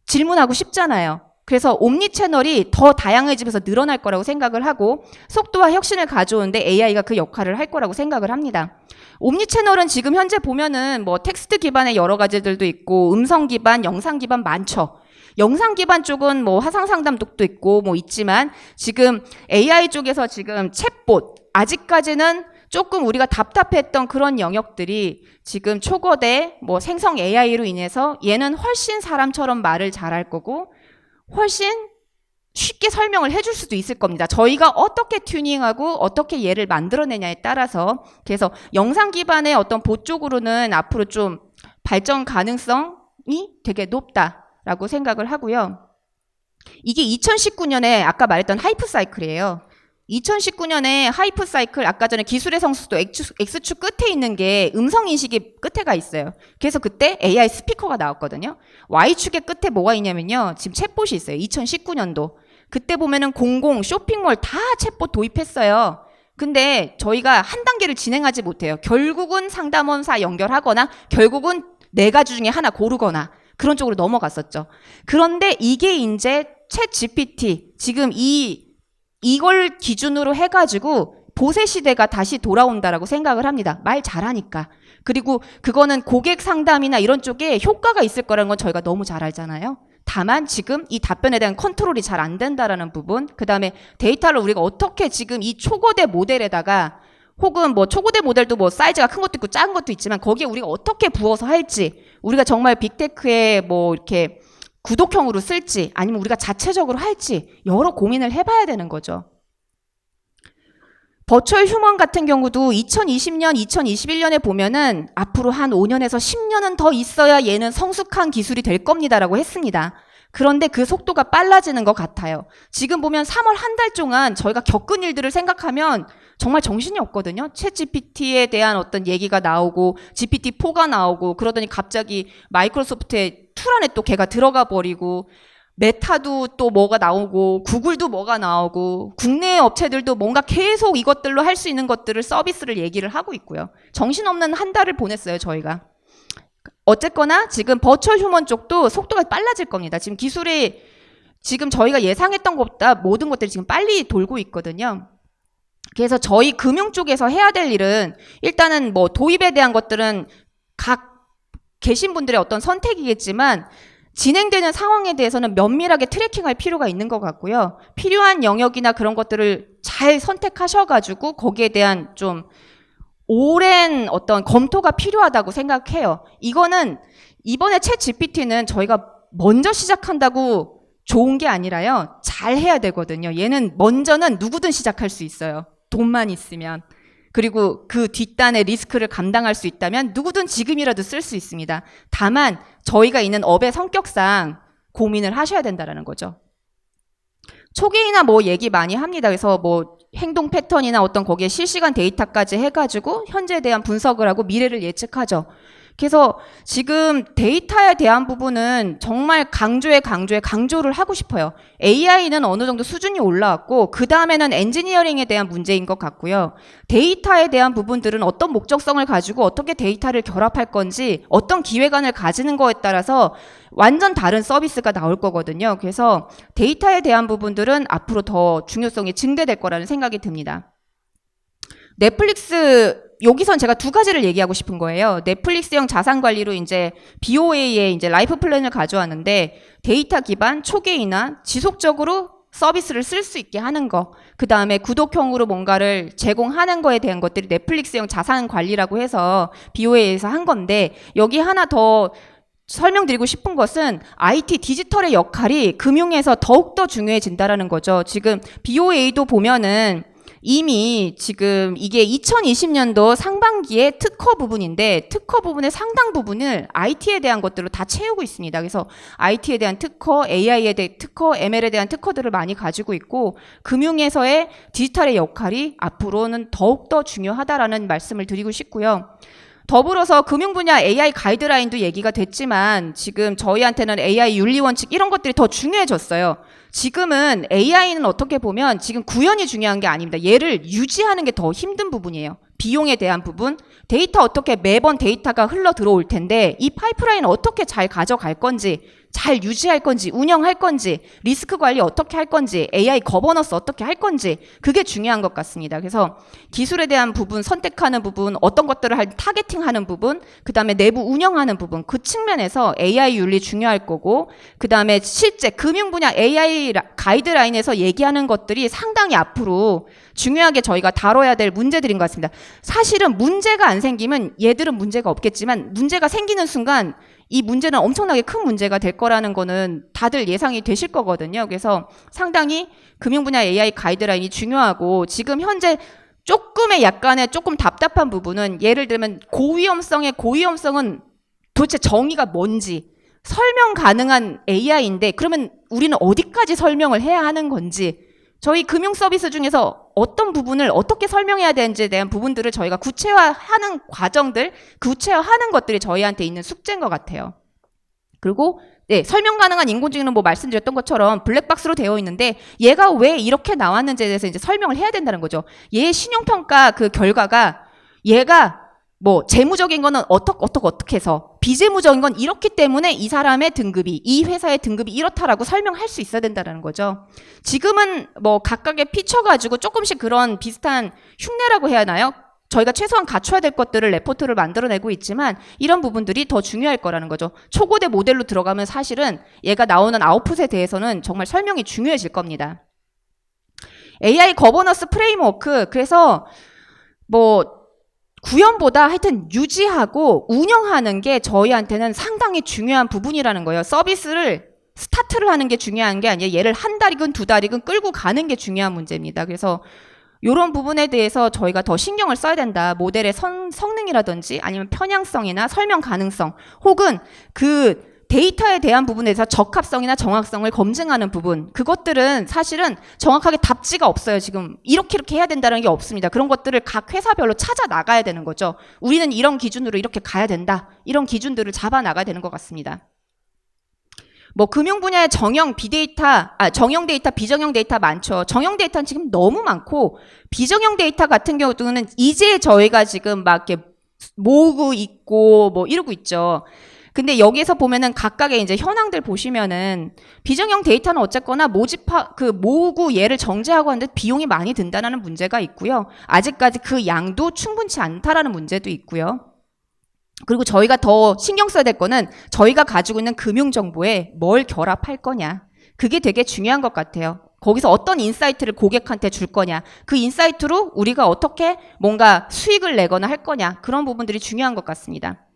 질문하고 싶잖아요. 그래서 옴니 채널이 더 다양해지면서 늘어날 거라고 생각을 하고 속도와 혁신을 가져오는데 AI가 그 역할을 할 거라고 생각을 합니다. 옴니 채널은 지금 현재 보면은 뭐 텍스트 기반의 여러 가지들도 있고 음성 기반, 영상 기반 많죠. 영상 기반 쪽은 뭐 화상 상담도 있고 뭐 있지만 지금 AI 쪽에서 지금 챗봇 아직까지는 조금 우리가 답답했던 그런 영역들이 지금 초거대 뭐 생성 AI로 인해서 얘는 훨씬 사람처럼 말을 잘할 거고 훨씬 쉽게 설명을 해줄 수도 있을 겁니다. 저희가 어떻게 튜닝하고 어떻게 얘를 만들어내냐에 따라서. 그래서 영상 기반의 어떤 봇 쪽으로는 앞으로 좀 발전 가능성이 되게 높다라고 생각을 하고요. 이게 2019년에 아까 말했던 하이프 사이클이에요. 2019년에 하이프 사이클, 아까 전에 기술의 성숙도 X축 끝에 있는 게 음성 인식이 끝에가 있어요. 그래서 그때 AI 스피커가 나왔거든요. Y축의 끝에 뭐가 있냐면요. 지금 챗봇이 있어요. 2019년도. 그때 보면은 공공, 쇼핑몰 다 챗봇 도입했어요. 근데 저희가 한 단계를 진행하지 못해요. 결국은 상담원사 연결하거나 결국은 네 가지 중에 하나 고르거나 그런 쪽으로 넘어갔었죠. 그런데 이게 이제 챗 GPT, 지금 이걸 기준으로 해가지고 보세 시대가 다시 돌아온다라고 생각을 합니다. 말 잘하니까. 그리고 그거는 고객 상담이나 이런 쪽에 효과가 있을 거라는 건 저희가 너무 잘 알잖아요. 다만 지금 이 답변에 대한 컨트롤이 잘 안 된다라는 부분, 그 다음에 데이터를 우리가 어떻게 지금 이 초거대 모델에다가 혹은 뭐 초고대 모델도 뭐 사이즈가 큰 것도 있고 작은 것도 있지만 거기에 우리가 어떻게 부어서 할지, 우리가 정말 빅테크에 뭐 이렇게 구독형으로 쓸지 아니면 우리가 자체적으로 할지 여러 고민을 해봐야 되는 거죠. 버추얼 휴먼 같은 경우도 2020년, 2021년에 보면은 앞으로 한 5년에서 10년은 더 있어야 얘는 성숙한 기술이 될 겁니다라고 했습니다. 그런데 그 속도가 빨라지는 것 같아요. 지금 보면 3월 한 달 동안 저희가 겪은 일들을 생각하면 정말 정신이 없거든요. 챗 GPT에 대한 어떤 얘기가 나오고 GPT-4가 나오고 그러더니 갑자기 마이크로소프트의 툴 안에 또 걔가 들어가 버리고 메타도 또 뭐가 나오고 구글도 뭐가 나오고 국내 업체들도 뭔가 계속 이것들로 할 수 있는 것들을 서비스를 얘기를 하고 있고요. 정신없는 한 달을 보냈어요, 저희가. 어쨌거나 지금 버추얼 휴먼 쪽도 속도가 빨라질 겁니다. 지금 기술이 지금 저희가 예상했던 것보다 모든 것들이 지금 빨리 돌고 있거든요. 그래서 저희 금융 쪽에서 해야 될 일은 일단은 뭐 도입에 대한 것들은 각 계신 분들의 어떤 선택이겠지만 진행되는 상황에 대해서는 면밀하게 트래킹할 필요가 있는 것 같고요. 필요한 영역이나 그런 것들을 잘 선택하셔가지고 거기에 대한 좀 오랜 어떤 검토가 필요하다고 생각해요. 이거는 이번에 챗 GPT는 저희가 먼저 시작한다고 좋은 게 아니라요. 잘 해야 되거든요. 얘는 먼저는 누구든 시작할 수 있어요. 돈만 있으면. 그리고 그 뒷단의 리스크를 감당할 수 있다면 누구든 지금이라도 쓸 수 있습니다. 다만 저희가 있는 업의 성격상 고민을 하셔야 된다는 거죠. 초기나 뭐 얘기 많이 합니다. 그래서 뭐 행동 패턴이나 어떤 거기에 실시간 데이터까지 해가지고 현재에 대한 분석을 하고 미래를 예측하죠. 그래서 지금 데이터에 대한 부분은 정말 강조를 하고 싶어요. AI는 어느 정도 수준이 올라왔고 그 다음에는 엔지니어링에 대한 문제인 것 같고요. 데이터에 대한 부분들은 어떤 목적성을 가지고 어떻게 데이터를 결합할 건지 어떤 기획안을 가지는 거에 따라서 완전 다른 서비스가 나올 거거든요. 그래서 데이터에 대한 부분들은 앞으로 더 중요성이 증대될 거라는 생각이 듭니다. 넷플릭스, 여기선 제가 두 가지를 얘기하고 싶은 거예요. 넷플릭스형 자산 관리로 이제 BOA의 이제 라이프 플랜을 가져왔는데 데이터 기반 초계인화 지속적으로 서비스를 쓸 수 있게 하는 거, 그 다음에 구독형으로 뭔가를 제공하는 거에 대한 것들이 넷플릭스형 자산 관리라고 해서 BOA에서 한 건데, 여기 하나 더 설명드리고 싶은 것은 IT 디지털의 역할이 금융에서 더욱더 중요해진다라는 거죠. 지금 BOA도 보면은 이미 지금 이게 2020년도 상반기에 특허 부분인데, 특허 부분의 상당 부분을 IT에 대한 것들로 다 채우고 있습니다. 그래서 IT에 대한 특허, AI에 대한 특허, ML에 대한 특허들을 많이 가지고 있고, 금융에서의 디지털의 역할이 앞으로는 더욱더 중요하다라는 말씀을 드리고 싶고요. 더불어서 금융 분야 AI 가이드라인도 얘기가 됐지만, 지금 저희한테는 AI 윤리 원칙 이런 것들이 더 중요해졌어요. 지금은 AI는 어떻게 보면 지금 구현이 중요한 게 아닙니다. 얘를 유지하는 게 더 힘든 부분이에요. 비용에 대한 부분, 데이터 어떻게 매번 데이터가 흘러 들어올 텐데 이 파이프라인 어떻게 잘 가져갈 건지, 잘 유지할 건지, 운영할 건지, 리스크 관리 어떻게 할 건지, AI 거버넌스 어떻게 할 건지, 그게 중요한 것 같습니다. 그래서 기술에 대한 부분, 선택하는 부분, 어떤 것들을 타겟팅하는 부분, 그 다음에 내부 운영하는 부분, 그 측면에서 AI 윤리 중요할 거고, 그 다음에 실제 금융 분야 AI 가이드라인에서 얘기하는 것들이 상당히 앞으로 중요하게 저희가 다뤄야 될 문제들인 것 같습니다. 사실은 문제가 안 생기면 얘들은 문제가 없겠지만, 문제가 생기는 순간 이 문제는 엄청나게 큰 문제가 될 거라는 거는 다들 예상이 되실 거거든요. 그래서 상당히 금융 분야 AI 가이드라인이 중요하고, 지금 현재 조금의 약간의 조금 답답한 부분은, 예를 들면 고위험성의 고위험성은 도대체 정의가 뭔지, 설명 가능한 AI인데 그러면 우리는 어디까지 설명을 해야 하는 건지, 저희 금융 서비스 중에서 어떤 부분을 어떻게 설명해야 되는지에 대한 부분들을 저희가 구체화하는 과정들, 구체화하는 것들이 저희한테 있는 숙제인 것 같아요. 그리고 네, 설명 가능한 인공지능은 뭐 말씀드렸던 것처럼 블랙박스로 되어 있는데 얘가 왜 이렇게 나왔는지에 대해서 이제 설명을 해야 된다는 거죠. 얘의 신용평가 그 결과가 얘가 뭐 재무적인 거는 어떻게 해서 비재무적인 건 이렇기 때문에 이 사람의 등급이, 이 회사의 등급이 이렇다라고 설명할 수 있어야 된다는 거죠. 지금은 뭐 각각의 피처 가지고 조금씩 그런 비슷한 흉내라고 해야 하나요? 저희가 최소한 갖춰야 될 것들을 레포트를 만들어내고 있지만 이런 부분들이 더 중요할 거라는 거죠. 초고대 모델로 들어가면 사실은 얘가 나오는 아웃풋에 대해서는 정말 설명이 중요해질 겁니다. AI 거버넌스 프레임워크, 그래서 뭐 구현보다 하여튼 유지하고 운영하는 게 저희한테는 상당히 중요한 부분이라는 거예요. 서비스를 스타트를 하는 게 중요한 게 아니라 얘를 한 달이건 두 달이건 끌고 가는 게 중요한 문제입니다. 그래서 이런 부분에 대해서 저희가 더 신경을 써야 된다. 모델의 성능이라든지 아니면 편향성이나 설명 가능성, 혹은 그 데이터에 대한 부분에서 적합성이나 정확성을 검증하는 부분, 그것들은 사실은 정확하게 답지가 없어요. 지금 이렇게 해야 된다는 게 없습니다. 그런 것들을 각 회사별로 찾아 나가야 되는 거죠. 우리는 이런 기준으로 이렇게 가야 된다, 이런 기준들을 잡아 나가야 되는 것 같습니다. 뭐 금융 분야의 정형 데이터, 비정형 데이터 많죠. 정형 데이터는 지금 너무 많고, 비정형 데이터 같은 경우는 이제 저희가 지금 막 이렇게 모으고 있고 뭐 이러고 있죠. 근데 여기에서 보면은 각각의 이제 현황들 보시면은 비정형 데이터는 어쨌거나 모으고 얘를 정제하고 하는데 비용이 많이 든다는 문제가 있고요. 아직까지 그 양도 충분치 않다라는 문제도 있고요. 그리고 저희가 더 신경 써야 될 거는 저희가 가지고 있는 금융 정보에 뭘 결합할 거냐. 그게 되게 중요한 것 같아요. 거기서 어떤 인사이트를 고객한테 줄 거냐. 그 인사이트로 우리가 어떻게 뭔가 수익을 내거나 할 거냐. 그런 부분들이 중요한 것 같습니다.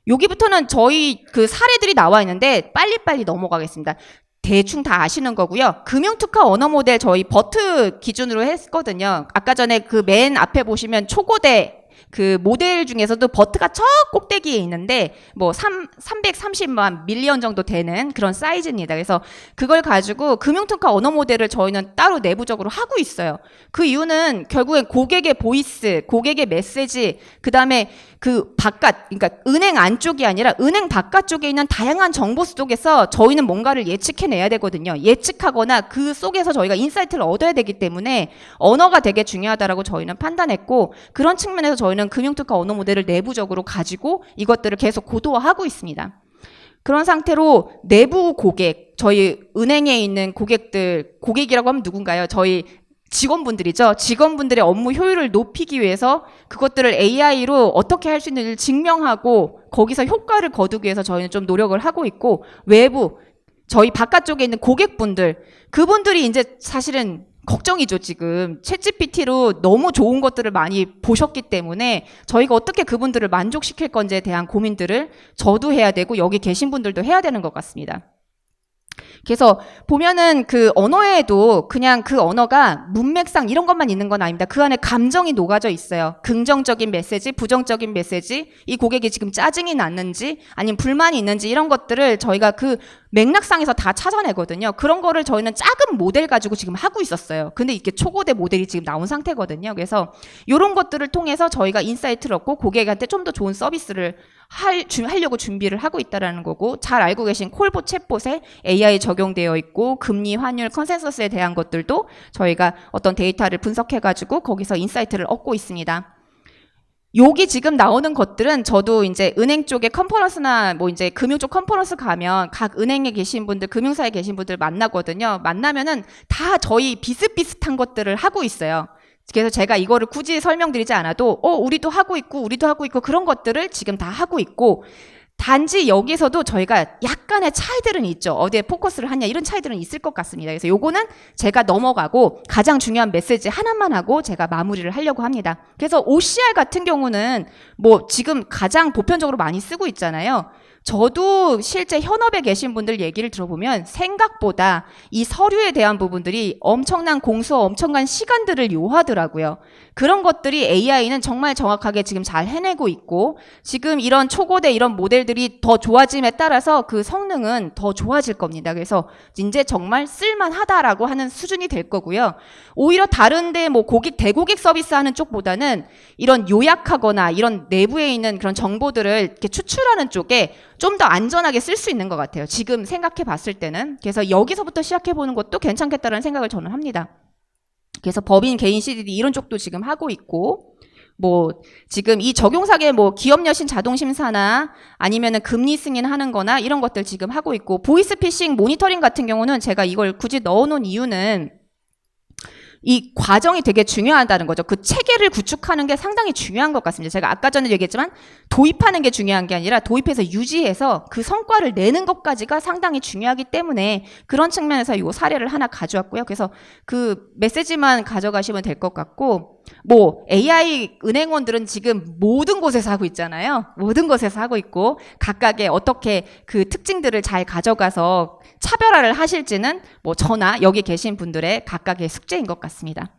여기부터는 저희 그 사례들이 나와 있는데 빨리빨리 넘어가겠습니다. 대충 다 아시는 거고요. 금융특화 언어 모델 저희 버트 기준으로 했거든요. 아까 전에 그 맨 앞에 보시면 초고대 그 모델 중에서도 버트가 저 꼭대기에 있는데 뭐 330만 밀리언 정도 되는 그런 사이즈입니다. 그래서 그걸 가지고 금융특화 언어 모델을 저희는 따로 내부적으로 하고 있어요. 그 이유는 결국엔 고객의 보이스, 고객의 메시지, 그다음에 그 바깥, 그러니까 은행 안쪽이 아니라 은행 바깥쪽에 있는 다양한 정보 속에서 저희는 뭔가를 예측해내야 되거든요. 예측하거나 그 속에서 저희가 인사이트를 얻어야 되기 때문에 언어가 되게 중요하다라고 저희는 판단했고, 그런 측면에서 저희는 금융특화 언어 모델을 내부적으로 가지고 이것들을 계속 고도화하고 있습니다. 그런 상태로 내부 고객, 저희 은행에 있는 고객들, 고객이라고 하면 누군가요? 저희 직원분들이죠. 직원분들의 업무 효율을 높이기 위해서 그것들을 AI로 어떻게 할 수 있는지를 증명하고 거기서 효과를 거두기 위해서 저희는 좀 노력을 하고 있고, 외부 저희 바깥쪽에 있는 고객분들, 그분들이 이제 사실은 걱정이죠, 지금. 챗GPT로 너무 좋은 것들을 많이 보셨기 때문에 저희가 어떻게 그분들을 만족시킬 건지에 대한 고민들을 저도 해야 되고 여기 계신 분들도 해야 되는 것 같습니다. 그래서 보면은 그 언어에도 그냥 그 언어가 문맥상 이런 것만 있는 건 아닙니다. 그 안에 감정이 녹아져 있어요. 긍정적인 메시지, 부정적인 메시지, 이 고객이 지금 짜증이 났는지 아니면 불만이 있는지 이런 것들을 저희가 그 맥락상에서 다 찾아내거든요. 그런 거를 저희는 작은 모델 가지고 지금 하고 있었어요. 근데 이게 초고대 모델이 지금 나온 상태거든요. 그래서 이런 것들을 통해서 저희가 인사이트를 얻고 고객한테 좀 더 좋은 서비스를 하려고 준비를 하고 있다는 거고, 잘 알고 계신 콜봇, 챗봇에 AI 적용되어 있고 금리, 환율, 컨센서스에 대한 것들도 저희가 어떤 데이터를 분석해가지고 거기서 인사이트를 얻고 있습니다. 여기 지금 나오는 것들은 저도 이제 은행 쪽에 컨퍼런스나 뭐 이제 금융 쪽 컨퍼런스 가면 각 은행에 계신 분들, 금융사에 계신 분들 만나거든요. 만나면은 다 저희 비슷비슷한 것들을 하고 있어요. 그래서 제가 이거를 굳이 설명드리지 않아도 우리도 하고 있고 그런 것들을 지금 다 하고 있고, 단지 여기서도 저희가 약간의 차이들은 있죠. 어디에 포커스를 하냐 이런 차이들은 있을 것 같습니다. 그래서 요거는 제가 넘어가고 가장 중요한 메시지 하나만 하고 제가 마무리를 하려고 합니다. 그래서 OCR 같은 경우는 뭐 지금 가장 보편적으로 많이 쓰고 있잖아요. 저도 실제 현업에 계신 분들 얘기를 들어보면 생각보다 이 서류에 대한 부분들이 엄청난 공수와 엄청난 시간들을 요하더라고요. 그런 것들이 AI는 정말 정확하게 지금 잘 해내고 있고, 지금 이런 초고대 이런 모델들이 더 좋아짐에 따라서 그 성능은 더 좋아질 겁니다. 그래서 이제 정말 쓸만하다라고 하는 수준이 될 거고요. 오히려 다른데 뭐 대고객 서비스 하는 쪽보다는 이런 요약하거나 이런 내부에 있는 그런 정보들을 이렇게 추출하는 쪽에 좀 더 안전하게 쓸 수 있는 것 같아요. 지금 생각해 봤을 때는. 그래서 여기서부터 시작해 보는 것도 괜찮겠다는 생각을 저는 합니다. 그래서 법인, 개인 CDD 이런 쪽도 지금 하고 있고, 뭐 지금 이 적용사계 뭐 기업 여신 자동 심사나 아니면은 금리 승인하는 거나 이런 것들 지금 하고 있고, 보이스피싱 모니터링 같은 경우는 제가 이걸 굳이 넣어 놓은 이유는 이 과정이 되게 중요하다는 거죠. 그 체계를 구축하는 게 상당히 중요한 것 같습니다. 제가 아까 전에 얘기했지만 도입하는 게 중요한 게 아니라 도입해서 유지해서 그 성과를 내는 것까지가 상당히 중요하기 때문에 그런 측면에서 이 사례를 하나 가져왔고요. 그래서 그 메시지만 가져가시면 될 것 같고, 뭐 AI 은행원들은 지금 모든 곳에서 하고 있잖아요. 모든 곳에서 하고 있고 각각의 어떻게 그 특징들을 잘 가져가서 차별화를 하실지는 뭐 저나 여기 계신 분들의 각각의 숙제인 것 같습니다.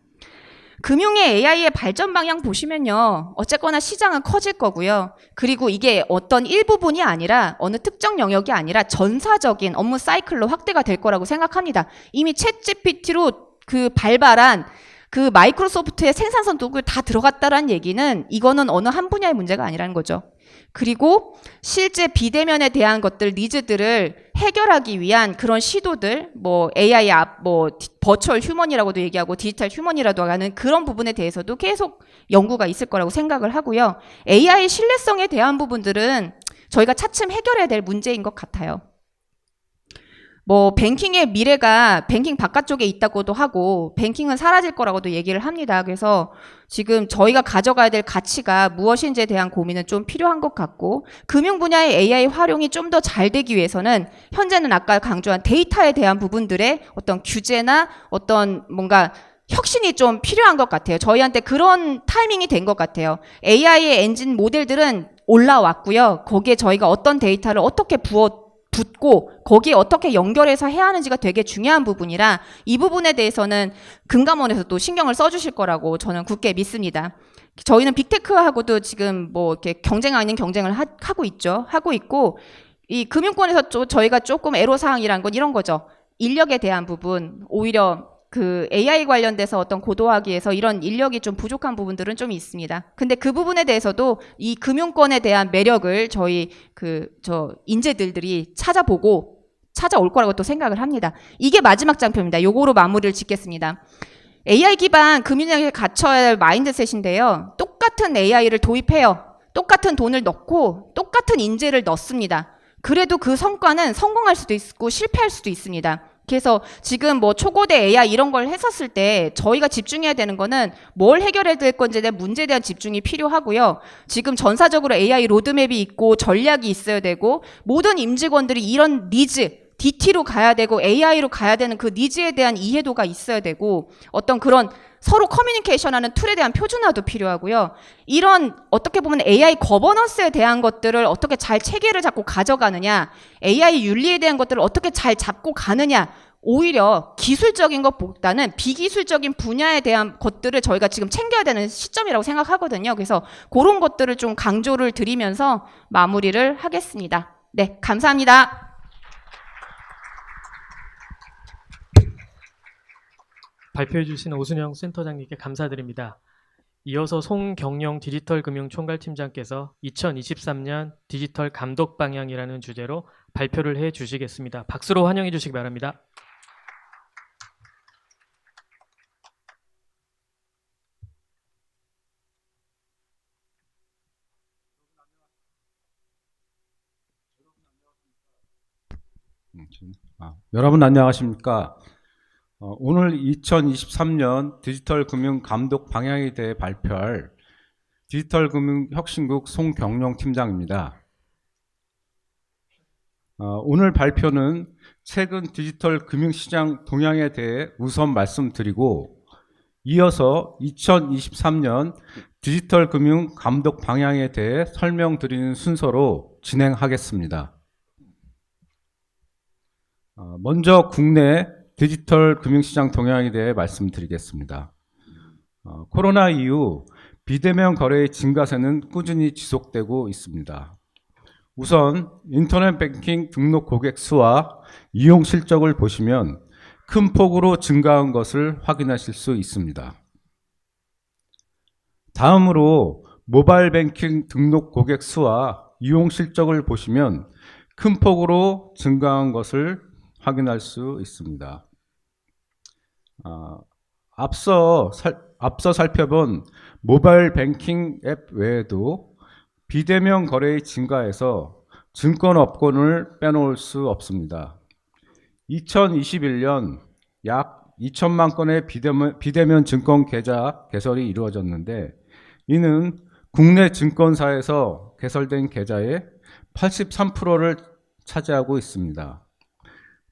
금융의 AI의 발전 방향 보시면요, 어쨌거나 시장은 커질 거고요. 그리고 이게 어떤 일부분이 아니라 어느 특정 영역이 아니라 전사적인 업무 사이클로 확대가 될 거라고 생각합니다. 이미 챗GPT로 그 발발한 그 마이크로소프트의 생산성 도구 다 들어갔다라는 얘기는 이거는 어느 한 분야의 문제가 아니라는 거죠. 그리고 실제 비대면에 대한 것들, 니즈들을 해결하기 위한 그런 시도들, 뭐 AI 뭐 버추얼 휴먼이라고도 얘기하고 디지털 휴먼이라도 하는 그런 부분에 대해서도 계속 연구가 있을 거라고 생각을 하고요. AI 신뢰성에 대한 부분들은 저희가 차츰 해결해야 될 문제인 것 같아요. 뭐 뱅킹의 미래가 뱅킹 바깥쪽에 있다고도 하고 뱅킹은 사라질 거라고도 얘기를 합니다. 그래서 지금 저희가 가져가야 될 가치가 무엇인지에 대한 고민은 좀 필요한 것 같고, 금융 분야의 AI 활용이 좀 더 잘 되기 위해서는 현재는 아까 강조한 데이터에 대한 부분들의 어떤 규제나 어떤 뭔가 혁신이 좀 필요한 것 같아요. 저희한테 그런 타이밍이 된 것 같아요. AI의 엔진 모델들은 올라왔고요. 거기에 저희가 어떤 데이터를 어떻게 붙고 거기에 어떻게 연결해서 해야 하는지가 되게 중요한 부분이라 이 부분에 대해서는 금감원에서도 신경을 써주실 거라고 저는 굳게 믿습니다. 저희는 빅테크하고도 지금 뭐 이렇게 경쟁 아닌 경쟁을 하고 있죠. 하고 있고, 이 금융권에서 저희가 조금 애로사항이란 건 이런 거죠. 인력에 대한 부분, 오히려 그 AI 관련돼서 어떤 고도화기에서 이런 인력이 좀 부족한 부분들은 좀 있습니다. 근데 그 부분에 대해서도 이 금융권에 대한 매력을 저희 인재들이 찾아올 거라고 또 생각을 합니다. 이게 마지막 장표입니다. 요거로 마무리를 짓겠습니다. AI 기반 금융에 갖춰야 할 마인드셋인데요. 똑같은 AI를 도입해요. 똑같은 돈을 넣고 똑같은 인재를 넣습니다. 그래도 그 성과는 성공할 수도 있고 실패할 수도 있습니다. 그래서 지금 뭐 초고대 AI 이런 걸 했었을 때 저희가 집중해야 되는 거는 뭘 해결해야 될 건지에 대한 문제에 대한 집중이 필요하고요. 지금 전사적으로 AI 로드맵이 있고 전략이 있어야 되고 모든 임직원들이 이런 니즈, DT로 가야 되고 AI로 가야 되는 그 니즈에 대한 이해도가 있어야 되고 어떤 그런 서로 커뮤니케이션하는 툴에 대한 표준화도 필요하고요. 이런 어떻게 보면 AI 거버넌스에 대한 것들을 어떻게 잘 체계를 잡고 가져가느냐, AI 윤리에 대한 것들을 어떻게 잘 잡고 가느냐, 오히려 기술적인 것보다는 비기술적인 분야에 대한 것들을 저희가 지금 챙겨야 되는 시점이라고 생각하거든요. 그래서 그런 것들을 좀 강조를 드리면서 마무리를 하겠습니다. 네, 감사합니다. 발표해 주신 오순영 센터장님께 감사드립니다. 이어서 송경영 디지털금융총괄팀장께서 2023년 디지털 감독 방향이라는 주제로 발표를 해 주시겠습니다. 박수로 환영해 주시기 바랍니다. 여러분 안녕하십니까? 오늘 2023년 디지털 금융 감독 방향에 대해 발표할 디지털 금융 혁신국 송경영 팀장입니다. 오늘 발표는 최근 디지털 금융시장 동향에 대해 우선 말씀드리고 이어서 2023년 디지털 금융 감독 방향에 대해 설명드리는 순서로 진행하겠습니다. 먼저 국내 디지털 금융시장 동향에 대해 말씀드리겠습니다. 코로나 이후 비대면 거래의 증가세는 꾸준히 지속되고 있습니다. 우선 인터넷 뱅킹 등록 고객 수와 이용 실적을 보시면 큰 폭으로 증가한 것을 확인하실 수 있습니다. 다음으로 모바일 뱅킹 등록 고객 수와 이용 실적을 보시면 큰 폭으로 증가한 것을 확인할 수 있습니다. 앞서 살펴본 모바일 뱅킹 앱 외에도 비대면 거래의 증가에서 증권업권을 빼놓을 수 없습니다. 2021년 약 2천만 건의 비대면 증권 계좌 개설이 이루어졌는데 이는 국내 증권사에서 개설된 계좌의 83%를 차지하고 있습니다.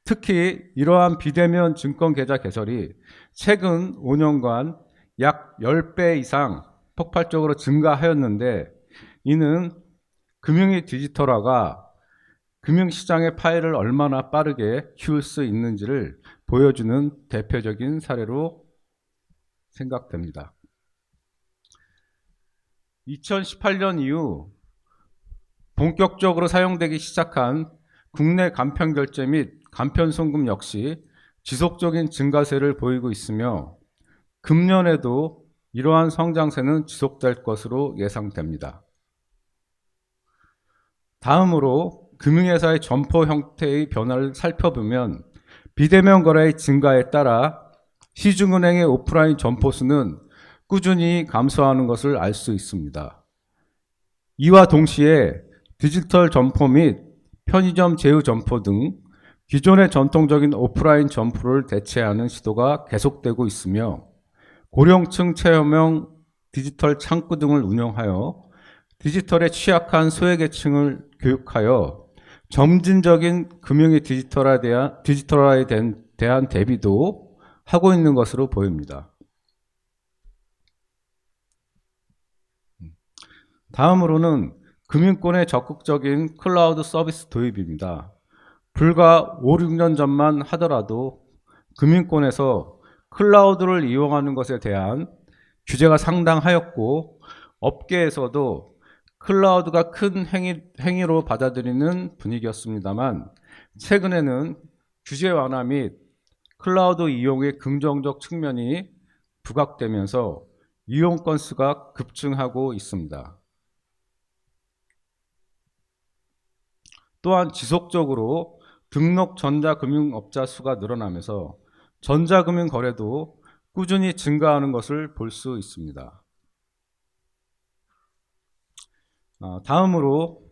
특히 이러한 비대면 증권 계좌 개설이 최근 5년간 약 10배 이상 폭발적으로 증가하였는데 이는 금융의 디지털화가 금융시장의 파일을 얼마나 빠르게 키울 수 있는지를 보여주는 대표적인 사례로 생각됩니다. 2018년 이후 본격적으로 사용되기 시작한 국내 간편결제 및 간편송금 역시 지속적인 증가세를 보이고 있으며 금년에도 이러한 성장세는 지속될 것으로 예상됩니다. 다음으로 금융회사의 점포 형태의 변화를 살펴보면 비대면 거래의 증가에 따라 시중은행의 오프라인 점포 수는 꾸준히 감소하는 것을 알 수 있습니다. 이와 동시에 디지털 점포 및 편의점 제휴 점포 등 기존의 전통적인 오프라인 점포를 대체하는 시도가 계속되고 있으며 고령층 체험형 디지털 창구 등을 운영하여 디지털에 취약한 소외계층을 교육하여 점진적인 금융의 디지털화에 대한 대비도 하고 있는 것으로 보입니다. 다음으로는 금융권의 적극적인 클라우드 서비스 도입입니다. 불과 5, 6년 전만 하더라도 금융권에서 클라우드를 이용하는 것에 대한 규제가 상당하였고 업계에서도 클라우드가 큰 행위로 받아들이는 분위기였습니다만 최근에는 규제 완화 및 클라우드 이용의 긍정적 측면이 부각되면서 이용 건수가 급증하고 있습니다. 또한 지속적으로 등록 전자금융업자 수가 늘어나면서 전자금융 거래도 꾸준히 증가하는 것을 볼 수 있습니다. 다음으로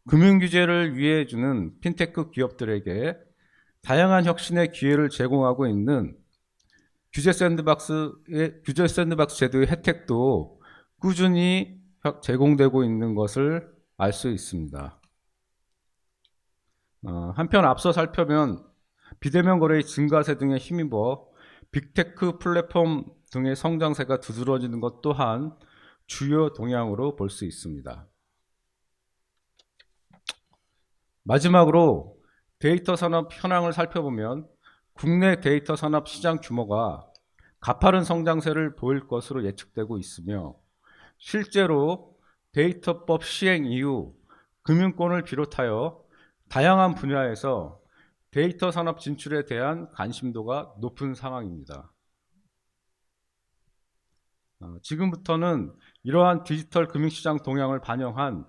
금융규제를 위해주는 핀테크 기업들에게 다양한 혁신의 기회를 제공하고 있는 규제 샌드박스 제도의 혜택도 꾸준히 제공되고 있는 것을 알 수 있습니다. 한편 앞서 살펴본 비대면 거래의 증가세 등에 힘입어 빅테크 플랫폼 등의 성장세가 두드러지는 것 또한 주요 동향으로 볼 수 있습니다. 마지막으로 데이터 산업 현황을 살펴보면 국내 데이터 산업 시장 규모가 가파른 성장세를 보일 것으로 예측되고 있으며 실제로 데이터법 시행 이후 금융권을 비롯하여 다양한 분야에서 데이터 산업 진출에 대한 관심도가 높은 상황입니다. 지금부터는 이러한 디지털 금융시장 동향을 반영한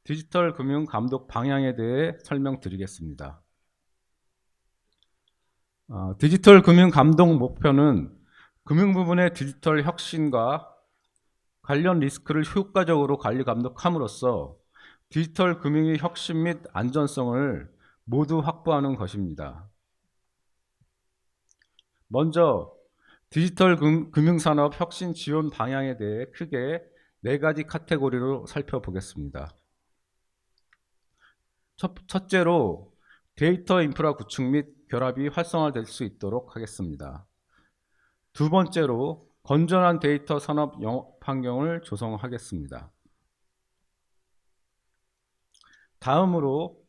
디지털 금융 감독 방향에 대해 설명드리겠습니다. 디지털 금융 감독 목표는 금융 부분의 디지털 혁신과 관련 리스크를 효과적으로 관리 감독함으로써 디지털 금융의 혁신 및 안전성을 모두 확보하는 것입니다. 먼저 디지털 금융산업 혁신 지원 방향에 대해 크게 4가지 카테고리로 살펴보겠습니다. 첫째로 데이터 인프라 구축 및 결합이 활성화될 수 있도록 하겠습니다. 두 번째로 건전한 데이터 산업 영업 환경을 조성하겠습니다. 다음으로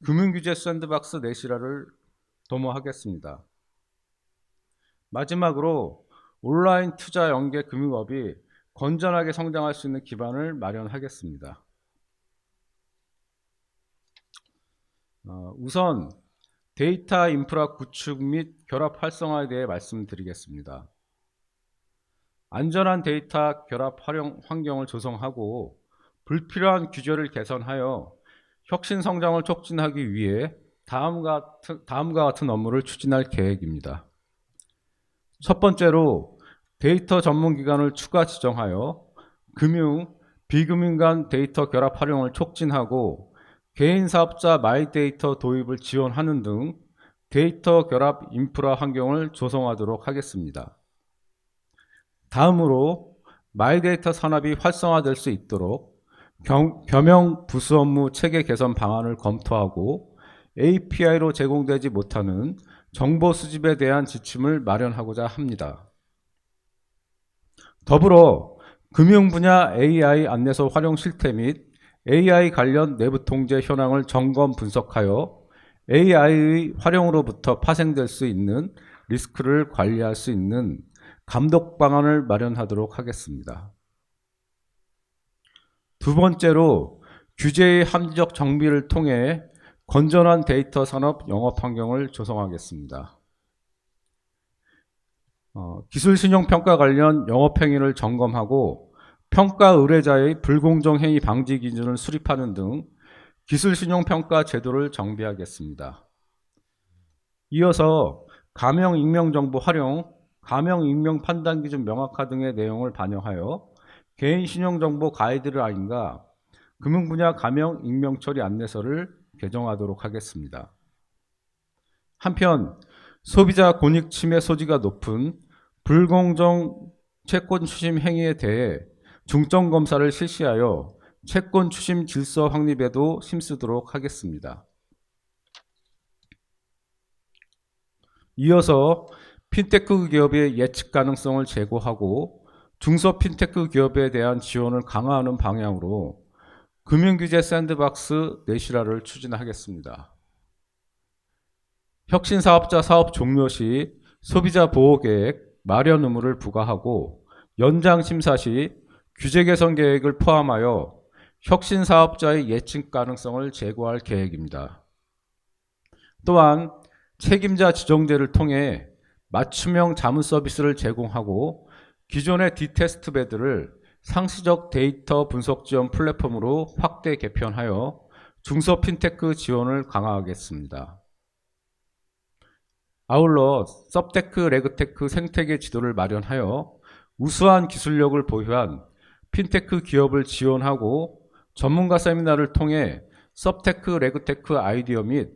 금융규제 샌드박스 내실화를 도모하겠습니다. 마지막으로 온라인 투자 연계 금융업이 건전하게 성장할 수 있는 기반을 마련하겠습니다. 우선 데이터 인프라 구축 및 결합 활성화에 대해 말씀드리겠습니다. 안전한 데이터 결합 활용 환경을 조성하고 불필요한 규제를 개선하여 혁신 성장을 촉진하기 위해 다음과 같은 업무를 추진할 계획입니다. 첫 번째로 데이터 전문기관을 추가 지정하여 금융, 비금융 간 데이터 결합 활용을 촉진하고 개인 사업자 마이데이터 도입을 지원하는 등 데이터 결합 인프라 환경을 조성하도록 하겠습니다. 다음으로 마이데이터 산업이 활성화될 수 있도록 겸용 부수 업무 체계 개선 방안을 검토하고 API로 제공되지 못하는 정보 수집에 대한 지침을 마련하고자 합니다. 더불어 금융 분야 AI 안내서 활용 실태 및 AI 관련 내부 통제 현황을 점검 분석하여 AI의 활용으로부터 파생될 수 있는 리스크를 관리할 수 있는 감독 방안을 마련하도록 하겠습니다. 두 번째로 규제의 합리적 정비를 통해 건전한 데이터 산업 영업 환경을 조성하겠습니다. 기술 신용 평가 관련 영업 행위를 점검하고 평가 의뢰자의 불공정 행위 방지 기준을 수립하는 등 기술 신용 평가 제도를 정비하겠습니다. 이어서 가명 익명 정보 활용, 가명 익명 판단 기준 명확화 등의 내용을 반영하여 개인 신용 정보 가이드라인과 금융 분야 가명 익명 처리 안내서를 개정하도록 하겠습니다. 한편 소비자 권익 침해 소지가 높은 불공정 채권 추심 행위에 대해 중점 검사를 실시하여 채권 추심 질서 확립에도 힘쓰도록 하겠습니다. 이어서 핀테크 기업의 예측 가능성을 제고하고 중소 핀테크 기업에 대한 지원을 강화하는 방향으로 금융규제 샌드박스 내실화를 추진하겠습니다. 혁신사업자 사업 종료 시 소비자 보호계획 마련 의무를 부과하고 연장 심사 시 규제 개선 계획을 포함하여 혁신사업자의 예측 가능성을 제고할 계획입니다. 또한 책임자 지정제를 통해 맞춤형 자문 서비스를 제공하고 기존의 디테스트베드를 상시적 데이터 분석 지원 플랫폼으로 확대 개편하여 중소 핀테크 지원을 강화하겠습니다. 아울러 섭테크, 레그테크 생태계 지도를 마련하여 우수한 기술력을 보유한 핀테크 기업을 지원하고 전문가 세미나를 통해 섭테크, 레그테크 아이디어 및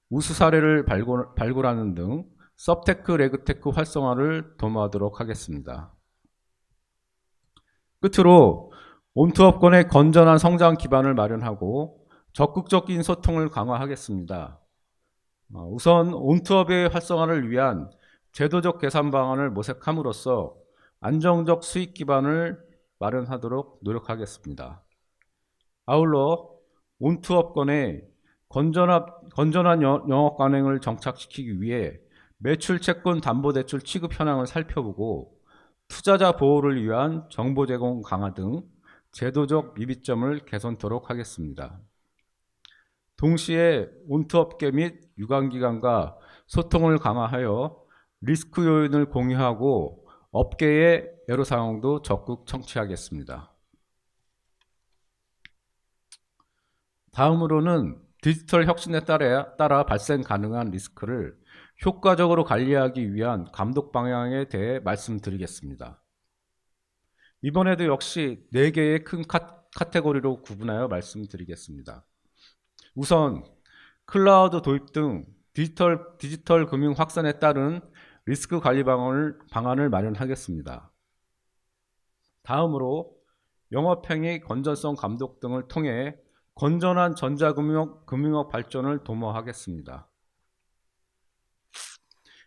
우수 사례를 발굴하는 등 섭테크, 레그테크 활성화를 도모하도록 하겠습니다. 끝으로 온투업권의 건전한 성장 기반을 마련하고 적극적인 소통을 강화하겠습니다. 우선 온투업의 활성화를 위한 제도적 개선 방안을 모색함으로써 안정적 수익 기반을 마련하도록 노력하겠습니다. 아울러 온투업권의 건전한 영업 관행을 정착시키기 위해 매출 채권 담보대출 취급 현황을 살펴보고 투자자 보호를 위한 정보 제공 강화 등 제도적 미비점을 개선토록 하겠습니다. 동시에 온투업계 및 유관기관과 소통을 강화하여 리스크 요인을 공유하고 업계의 애로사항도 적극 청취하겠습니다. 다음으로는 디지털 혁신에 따라 발생 가능한 리스크를 효과적으로 관리하기 위한 감독 방향에 대해 말씀드리겠습니다. 이번에도 역시 4개의 큰 카테고리로 구분하여 말씀드리겠습니다. 우선 클라우드 도입 등 디지털 금융 확산에 따른 리스크 관리 방안을 마련하겠습니다. 다음으로 영업행위 건전성 감독 등을 통해 건전한 전자금융업 발전을 도모하겠습니다.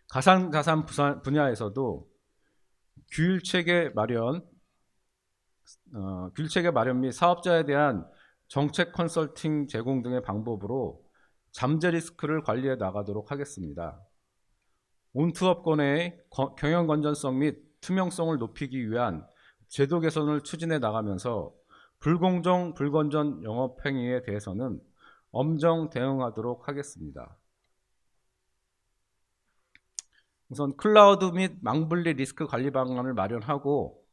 가상자산 분야에서도 규율체계 마련 및 사업자에 대한 정책 컨설팅 제공 등의 방법으로 잠재 리스크를 관리해 나가도록 하겠습니다. 온투업권의 경영 건전성 및 투명성을 높이기 위한 제도 개선을 추진해 나가면서 불공정, 불건전 영업 행위에 대해서는 엄정 대응하도록 하겠습니다. 우선 클라우드 및 망분리 리스크 관리 방안을 마련하고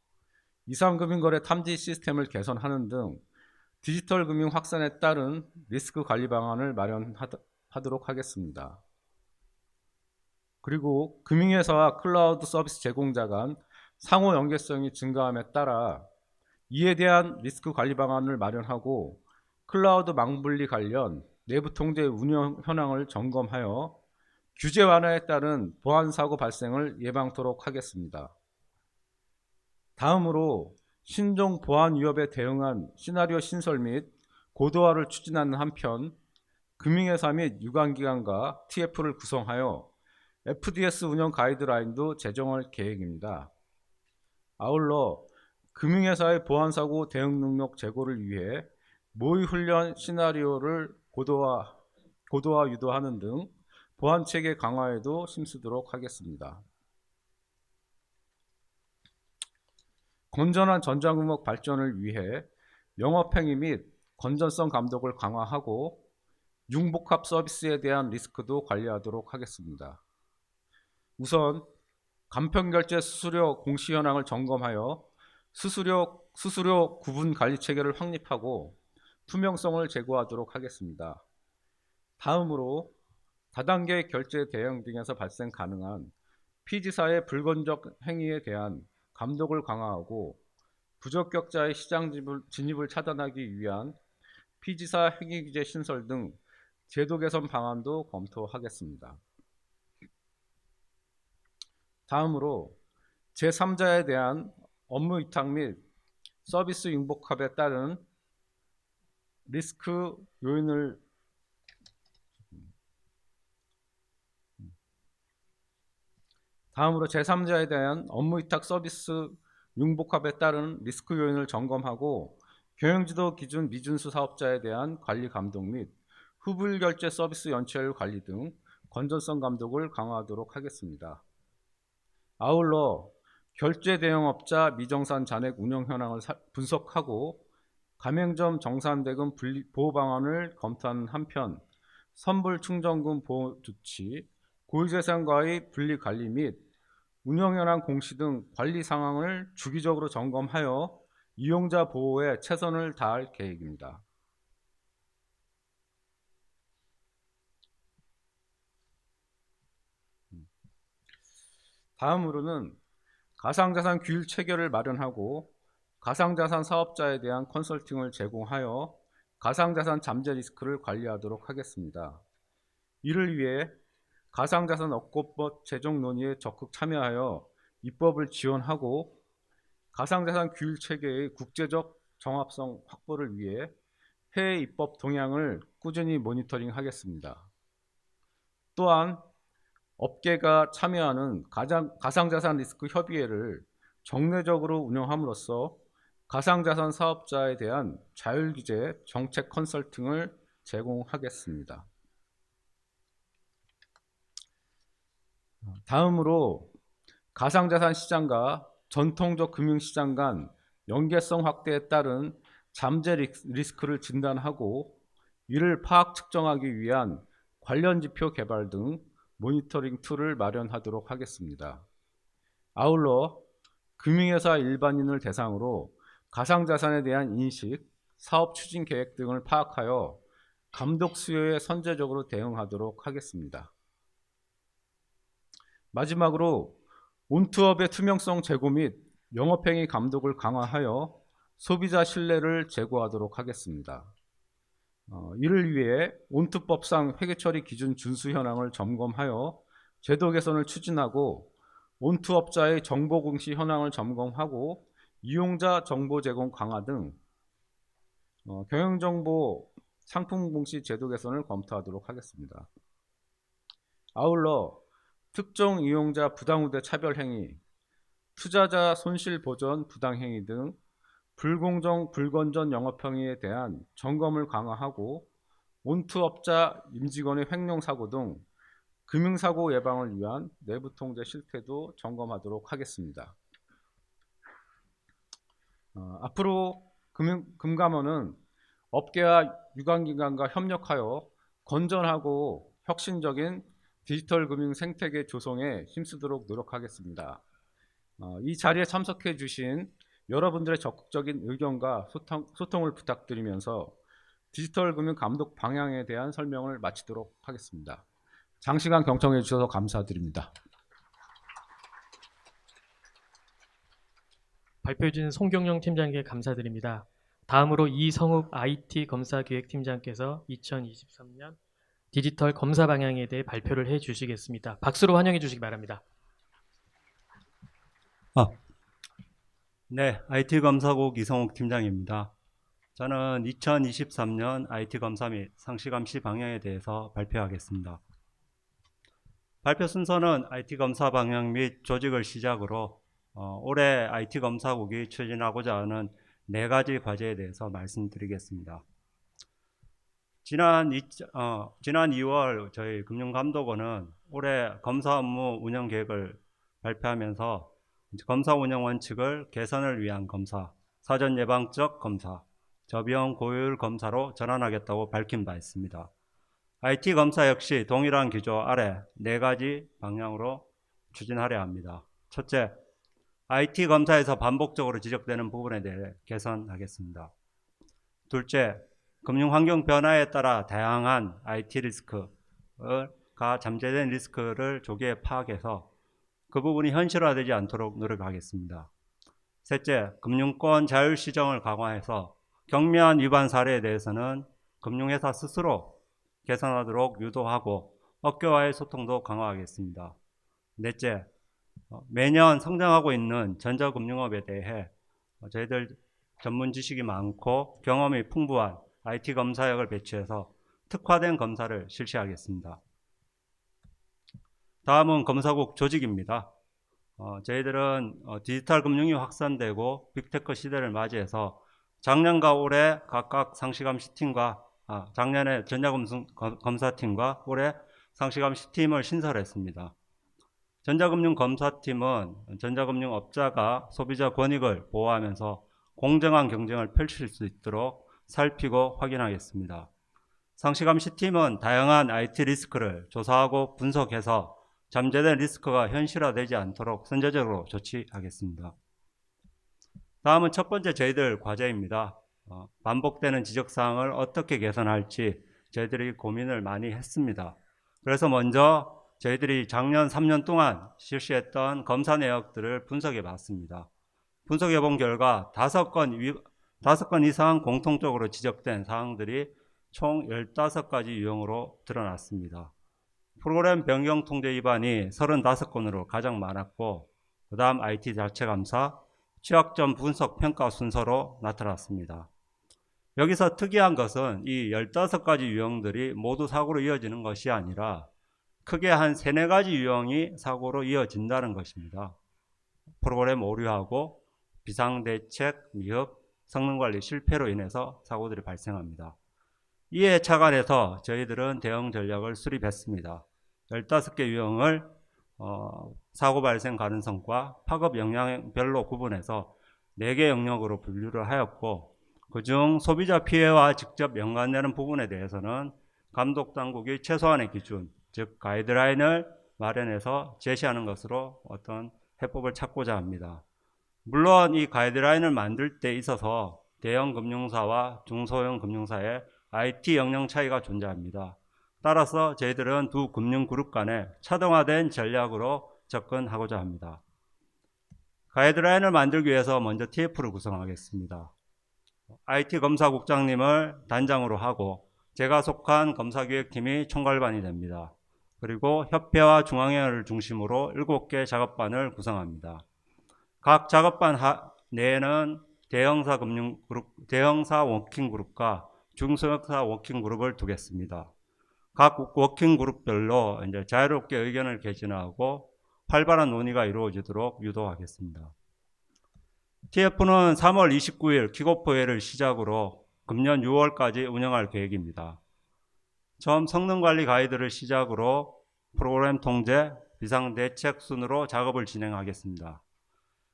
이상금융거래 탐지 시스템을 개선하는 등 디지털 금융 확산에 따른 리스크 관리 방안을 마련하도록 하겠습니다. 그리고 금융회사와 클라우드 서비스 제공자 간 상호 연계성이 증가함에 따라 이에 대한 리스크 관리 방안을 마련하고 클라우드 망분리 관련 내부 통제 운영 현황을 점검하여 규제 완화에 따른 보안 사고 발생을 예방토록 하겠습니다. 다음으로 신종 보안 위협에 대응한 시나리오 신설 및 고도화를 추진하는 한편 금융회사 및 유관기관과 TF를 구성하여 FDS 운영 가이드라인도 제정할 계획입니다. 아울러 금융회사의 보안사고 대응 능력 제고를 위해 모의 훈련 시나리오를 고도화 유도하는 등 보안체계 강화에도 힘쓰도록 하겠습니다. 건전한 전자금융 발전을 위해 영업행위 및 건전성 감독을 강화하고 융복합 서비스에 대한 리스크도 관리하도록 하겠습니다. 우선 간편결제 수수료 공시 현황을 점검하여 수수료 구분 관리 체계를 확립하고 투명성을 제고하도록 하겠습니다. 다음으로 다단계 결제 대응 등에서 발생 가능한 피지사의 불건적 행위에 대한 감독을 강화하고 부적격자의 시장 진입을 차단하기 위한 피지사 행위 규제 신설 등 제도 개선 방안도 검토하겠습니다. 다음으로 제3자에 대한 업무 위탁 및 서비스 융복합에 따른 리스크 요인을 다음으로 제3자에 대한 업무 위탁 서비스 융복합에 따른 리스크 요인을 점검하고 경영지도 기준 미준수 사업자에 대한 관리 감독 및 후불결제 서비스 연체율 관리 등 건전성 감독을 강화하도록 하겠습니다. 아울러 결제 대형업자 미정산 잔액 운영 현황을 분석하고 가맹점 정산대금 보호 방안을 검토하는 한편 선불 충전금 보호 조치, 고유재산과의 분리 관리 및 운영 현황 공시 등 관리 상황을 주기적으로 점검하여 이용자 보호에 최선을 다할 계획입니다. 다음으로는 가상자산 규율 체계를 마련하고 가상자산 사업자에 대한 컨설팅을 제공하여 가상자산 잠재 리스크를 관리하도록 하겠습니다. 이를 위해 가상자산 업고법 제정 논의에 적극 참여하여 입법을 지원하고 가상자산 규율 체계의 국제적 정합성 확보를 위해 해외 입법 동향을 꾸준히 모니터링하겠습니다. 또한 업계가 참여하는 가상자산 리스크 협의회를 정례적으로 운영함으로써 가상자산 사업자에 대한 자율규제 정책 컨설팅을 제공하겠습니다. 다음으로 가상자산 시장과 전통적 금융시장 간 연계성 확대에 따른 잠재 리스크를 진단하고 이를 파악 측정하기 위한 관련 지표 개발 등 모니터링 툴을 마련하도록 하겠습니다. 아울러 금융회사 일반인을 대상으로 가상자산에 대한 인식, 사업 추진 계획 등을 파악하여 감독 수요에 선제적으로 대응하도록 하겠습니다. 마지막으로 온투업의 투명성 제고 및 영업행위 감독을 강화하여 소비자 신뢰를 제고하도록 하겠습니다. 이를 위해 온투법상 회계처리 기준 준수 현황을 점검하여 제도 개선을 추진하고 온투업자의 정보 공시 현황을 점검하고 이용자 정보 제공 강화 등 경영정보 상품 공시 제도 개선을 검토하도록 하겠습니다. 아울러 특정 이용자 부당우대 차별 행위, 투자자 손실 보전 부당 행위 등 불공정, 불건전 영업 행위에 대한 점검을 강화하고 온투업자 임직원의 횡령 사고 등 금융사고 예방을 위한 내부 통제 실태도 점검하도록 하겠습니다. 앞으로 금감원은 업계와 유관기관과 협력하여 건전하고 혁신적인 디지털 금융 생태계 조성에 힘쓰도록 노력하겠습니다. 이 자리에 참석해 주신 여러분들의 적극적인 의견과 소통을 부탁드리면서 디지털 금융 감독 방향에 대한 설명을 마치도록 하겠습니다. 장시간 경청해 주셔서 감사드립니다. 발표해 주신 송경영 팀장님께 감사드립니다. 다음으로 이성욱 IT 검사기획팀장께서 2023년 디지털 검사 방향에 대해 발표를 해 주시겠습니다. 박수로 환영해 주시기 바랍니다. 네, IT검사국 이성욱 팀장입니다. 저는 2023년 IT검사 및 상시감시 방향에 대해서 발표하겠습니다. 발표 순서는 IT검사 방향 및 조직을 시작으로 올해 IT검사국이 추진하고자 하는 4가지 과제에 대해서 말씀드리겠습니다. 지난 2월 저희 금융감독원은 올해 검사 업무 운영 계획을 발표하면서 검사 운영 원칙을 개선을 위한 검사, 사전 예방적 검사, 저비용 고효율 검사로 전환하겠다고 밝힌 바 있습니다. IT 검사 역시 동일한 기조 아래 4가지 방향으로 추진하려 합니다. 첫째, IT 검사에서 반복적으로 지적되는 부분에 대해 개선하겠습니다. 둘째, 금융 환경 변화에 따라 다양한 IT 리스크가 잠재된 리스크를 조기에 파악해서 그 부분이 현실화되지 않도록 노력하겠습니다. 셋째, 금융권 자율 시정을 강화해서 경미한 위반 사례에 대해서는 금융회사 스스로 개선하도록 유도하고 업계와의 소통도 강화하겠습니다. 넷째, 매년 성장하고 있는 전자금융업에 대해 저희들 전문 지식이 많고 경험이 풍부한 IT 검사역을 배치해서 특화된 검사를 실시하겠습니다. 다음은 검사국 조직입니다. 저희들은 디지털 금융이 확산되고 빅테크 시대를 맞이해서 작년과 올해 각각 상시감시팀과 작년에 전자금융검사팀과 올해 상시감시팀을 신설했습니다. 전자금융검사팀은 전자금융업자가 소비자 권익을 보호하면서 공정한 경쟁을 펼칠 수 있도록 살피고 확인하겠습니다. 상시감시팀은 다양한 IT 리스크를 조사하고 분석해서 잠재된 리스크가 현실화되지 않도록 선제적으로 조치하겠습니다. 다음은 첫 번째 저희들 과제입니다. 반복되는 지적사항을 어떻게 개선할지 저희들이 고민을 많이 했습니다. 그래서 먼저 저희들이 작년 3년 동안 실시했던 검사 내역들을 분석해 봤습니다. 분석해 본 결과 5건 이상 공통적으로 지적된 사항들이 총 15가지 유형으로 드러났습니다. 프로그램 변경 통제 위반이 35건으로 가장 많았고 그 다음 IT 자체 감사, 취약점 분석 평가 순서로 나타났습니다. 여기서 특이한 것은 이 15가지 유형들이 모두 사고로 이어지는 것이 아니라 크게 한 3-4가지 유형이 사고로 이어진다는 것입니다. 프로그램 오류하고 비상대책, 미흡, 성능관리 실패로 인해서 사고들이 발생합니다. 이에 착안해서 저희들은 대응 전략을 수립했습니다. 15개 유형을 사고 발생 가능성과 파급 영향별로 구분해서 4개 영역으로 분류를 하였고, 그중 소비자 피해와 직접 연관되는 부분에 대해서는 감독당국이 최소한의 기준, 즉 가이드라인을 마련해서 제시하는 것으로 어떤 해법을 찾고자 합니다. 물론 이 가이드라인을 만들 때 있어서 대형 금융사와 중소형 금융사의 IT 역량 차이가 존재합니다. 따라서 저희들은 두 금융그룹 간의 차등화된 전략으로 접근하고자 합니다. 가이드라인을 만들기 위해서 먼저 TF를 구성하겠습니다. IT 검사국장님을 단장으로 하고 제가 속한 검사기획팀이 총괄반이 됩니다. 그리고 협회와 중앙회를 중심으로 7개 작업반을 구성합니다. 각 작업반 내에는 대형사 워킹그룹과 중소형사 워킹그룹을 두겠습니다. 각 워킹그룹별로 이제 자유롭게 의견을 개진하고 활발한 논의가 이루어지도록 유도하겠습니다. TF는 3월 29일 킥오프회를 시작으로 금년 6월까지 운영할 계획입니다. 처음 성능관리 가이드를 시작으로 프로그램 통제, 비상대책 순으로 작업을 진행하겠습니다.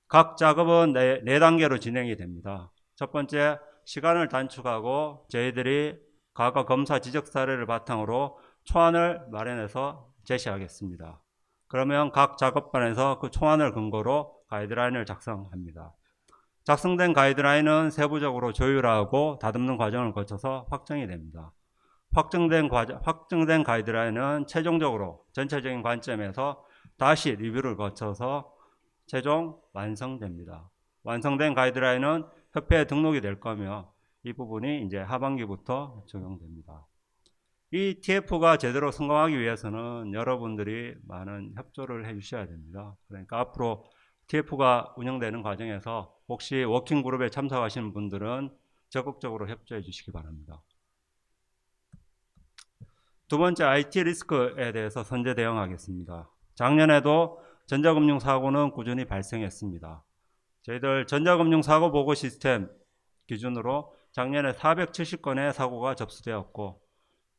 각 작업은 4단계로 진행이 됩니다. 첫 번째, 시간을 단축하고 저희들이 과거 검사 지적 사례를 바탕으로 초안을 마련해서 제시하겠습니다. 그러면 각 작업반에서 그 초안을 근거로 가이드라인을 작성합니다. 작성된 가이드라인은 세부적으로 조율하고 다듬는 과정을 거쳐서 확정이 됩니다. 확정된 가이드라인은 최종적으로 전체적인 관점에서 다시 리뷰를 거쳐서 최종 완성됩니다. 완성된 가이드라인은 협회에 등록이 될 거며 이 부분이 이제 하반기부터 적용됩니다. 이 TF가 제대로 성공하기 위해서는 여러분들이 많은 협조를 해 주셔야 됩니다. 그러니까 앞으로 TF가 운영되는 과정에서 혹시 워킹그룹에 참석하시는 분들은 적극적으로 협조해 주시기 바랍니다. 두 번째, IT 리스크에 대해서 선제 대응하겠습니다. 작년에도 전자금융사고는 꾸준히 발생했습니다. 저희들 전자금융사고 보고 시스템 기준으로 작년에 470건의 사고가 접수되었고,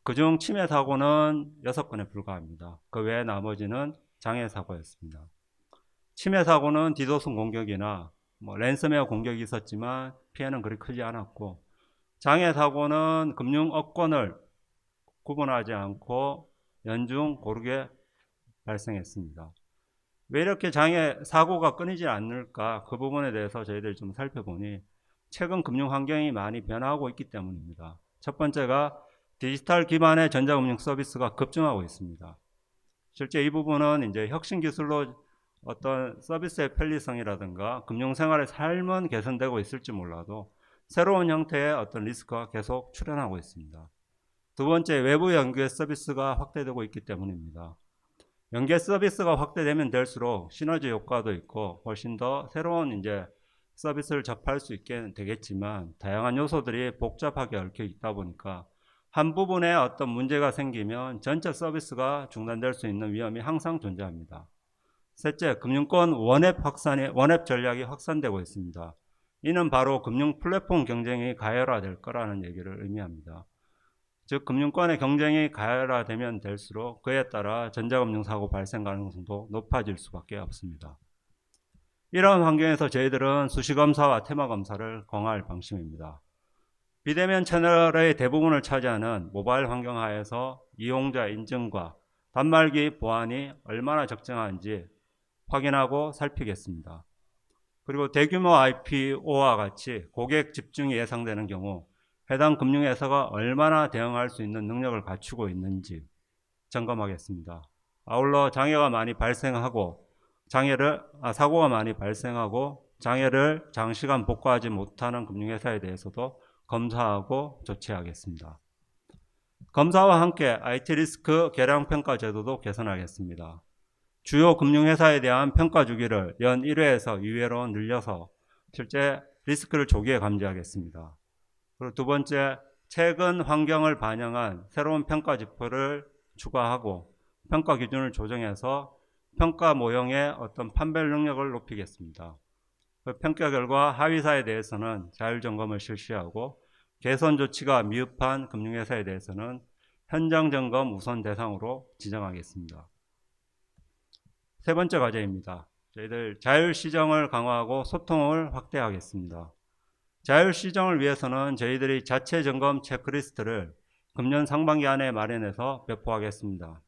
그중 침해 사고는 6건에 불과합니다. 그 외에 나머지는 장애 사고였습니다. 침해 사고는 디도스 공격이나 랜섬웨어 공격이 있었지만 피해는 그리 크지 않았고, 장애 사고는 금융 업권을 구분하지 않고 연중 고르게 발생했습니다. 왜 이렇게 장애 사고가 끊이지 않을까, 그 부분에 대해서 저희들이 좀 살펴보니 최근 금융 환경이 많이 변화하고 있기 때문입니다. 첫 번째가 디지털 기반의 전자금융 서비스가 급증하고 있습니다. 실제 이 부분은 이제 혁신 기술로 어떤 서비스의 편리성이라든가 금융생활의 삶은 개선되고 있을지 몰라도 새로운 형태의 어떤 리스크가 계속 출현하고 있습니다. 두 번째, 외부 연계 서비스가 확대되고 있기 때문입니다. 연계 서비스가 확대되면 될수록 시너지 효과도 있고 훨씬 더 새로운 이제 서비스를 접할 수 있게 되겠지만, 다양한 요소들이 복잡하게 얽혀 있다 보니까 한 부분에 어떤 문제가 생기면 전체 서비스가 중단될 수 있는 위험이 항상 존재합니다. 셋째, 금융권 원앱 전략이 확산되고 있습니다. 이는 바로 금융 플랫폼 경쟁이 가열화될 거라는 얘기를 의미합니다. 즉, 금융권의 경쟁이 가열화되면 될수록 그에 따라 전자금융사고 발생 가능성도 높아질 수밖에 없습니다. 이런 환경에서 저희들은 수시검사와 테마검사를 강화할 방침입니다. 비대면 채널의 대부분을 차지하는 모바일 환경 하에서 이용자 인증과 단말기 보안이 얼마나 적정한지 확인하고 살피겠습니다. 그리고 대규모 IPO와 같이 고객 집중이 예상되는 경우 해당 금융회사가 얼마나 대응할 수 있는 능력을 갖추고 있는지 점검하겠습니다. 아울러 사고가 많이 발생하고 장애를 장시간 복구하지 못하는 금융회사에 대해서도 검사하고 조치하겠습니다. 검사와 함께 IT 리스크 계량평가 제도도 개선하겠습니다. 주요 금융회사에 대한 평가 주기를 연 1회에서 2회로 늘려서 실제 리스크를 조기에 감지하겠습니다. 그리고 두 번째, 최근 환경을 반영한 새로운 평가 지표를 추가하고 평가 기준을 조정해서 평가 모형의 어떤 판별 능력을 높이겠습니다. 그 평가 결과 하위사에 대해서는 자율점검을 실시하고 개선 조치가 미흡한 금융회사에 대해서는 현장 점검 우선 대상으로 지정하겠습니다. 세 번째 과제입니다. 저희들 자율시정을 강화하고 소통을 확대하겠습니다. 자율시정을 위해서는 저희들이 자체 점검 체크리스트를 금년 상반기 안에 마련해서 배포하겠습니다.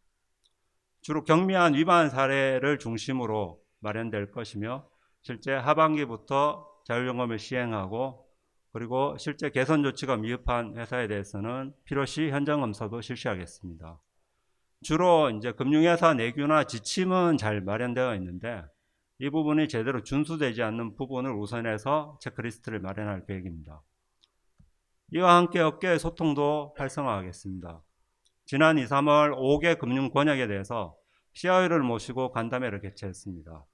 주로 경미한 위반 사례를 중심으로 마련될 것이며 실제 하반기부터 자율점검을 시행하고 그리고 실제 개선 조치가 미흡한 회사에 대해서는 필요시 현장 검사도 실시하겠습니다. 주로 이제 금융회사 내규나 지침은 잘 마련되어 있는데 이 부분이 제대로 준수되지 않는 부분을 우선해서 체크리스트를 마련할 계획입니다. 이와 함께 업계의 소통도 활성화하겠습니다. 지난 2, 3월 5개 금융 권역에 대해서 CIO를 모시고 간담회를 개최했습니다.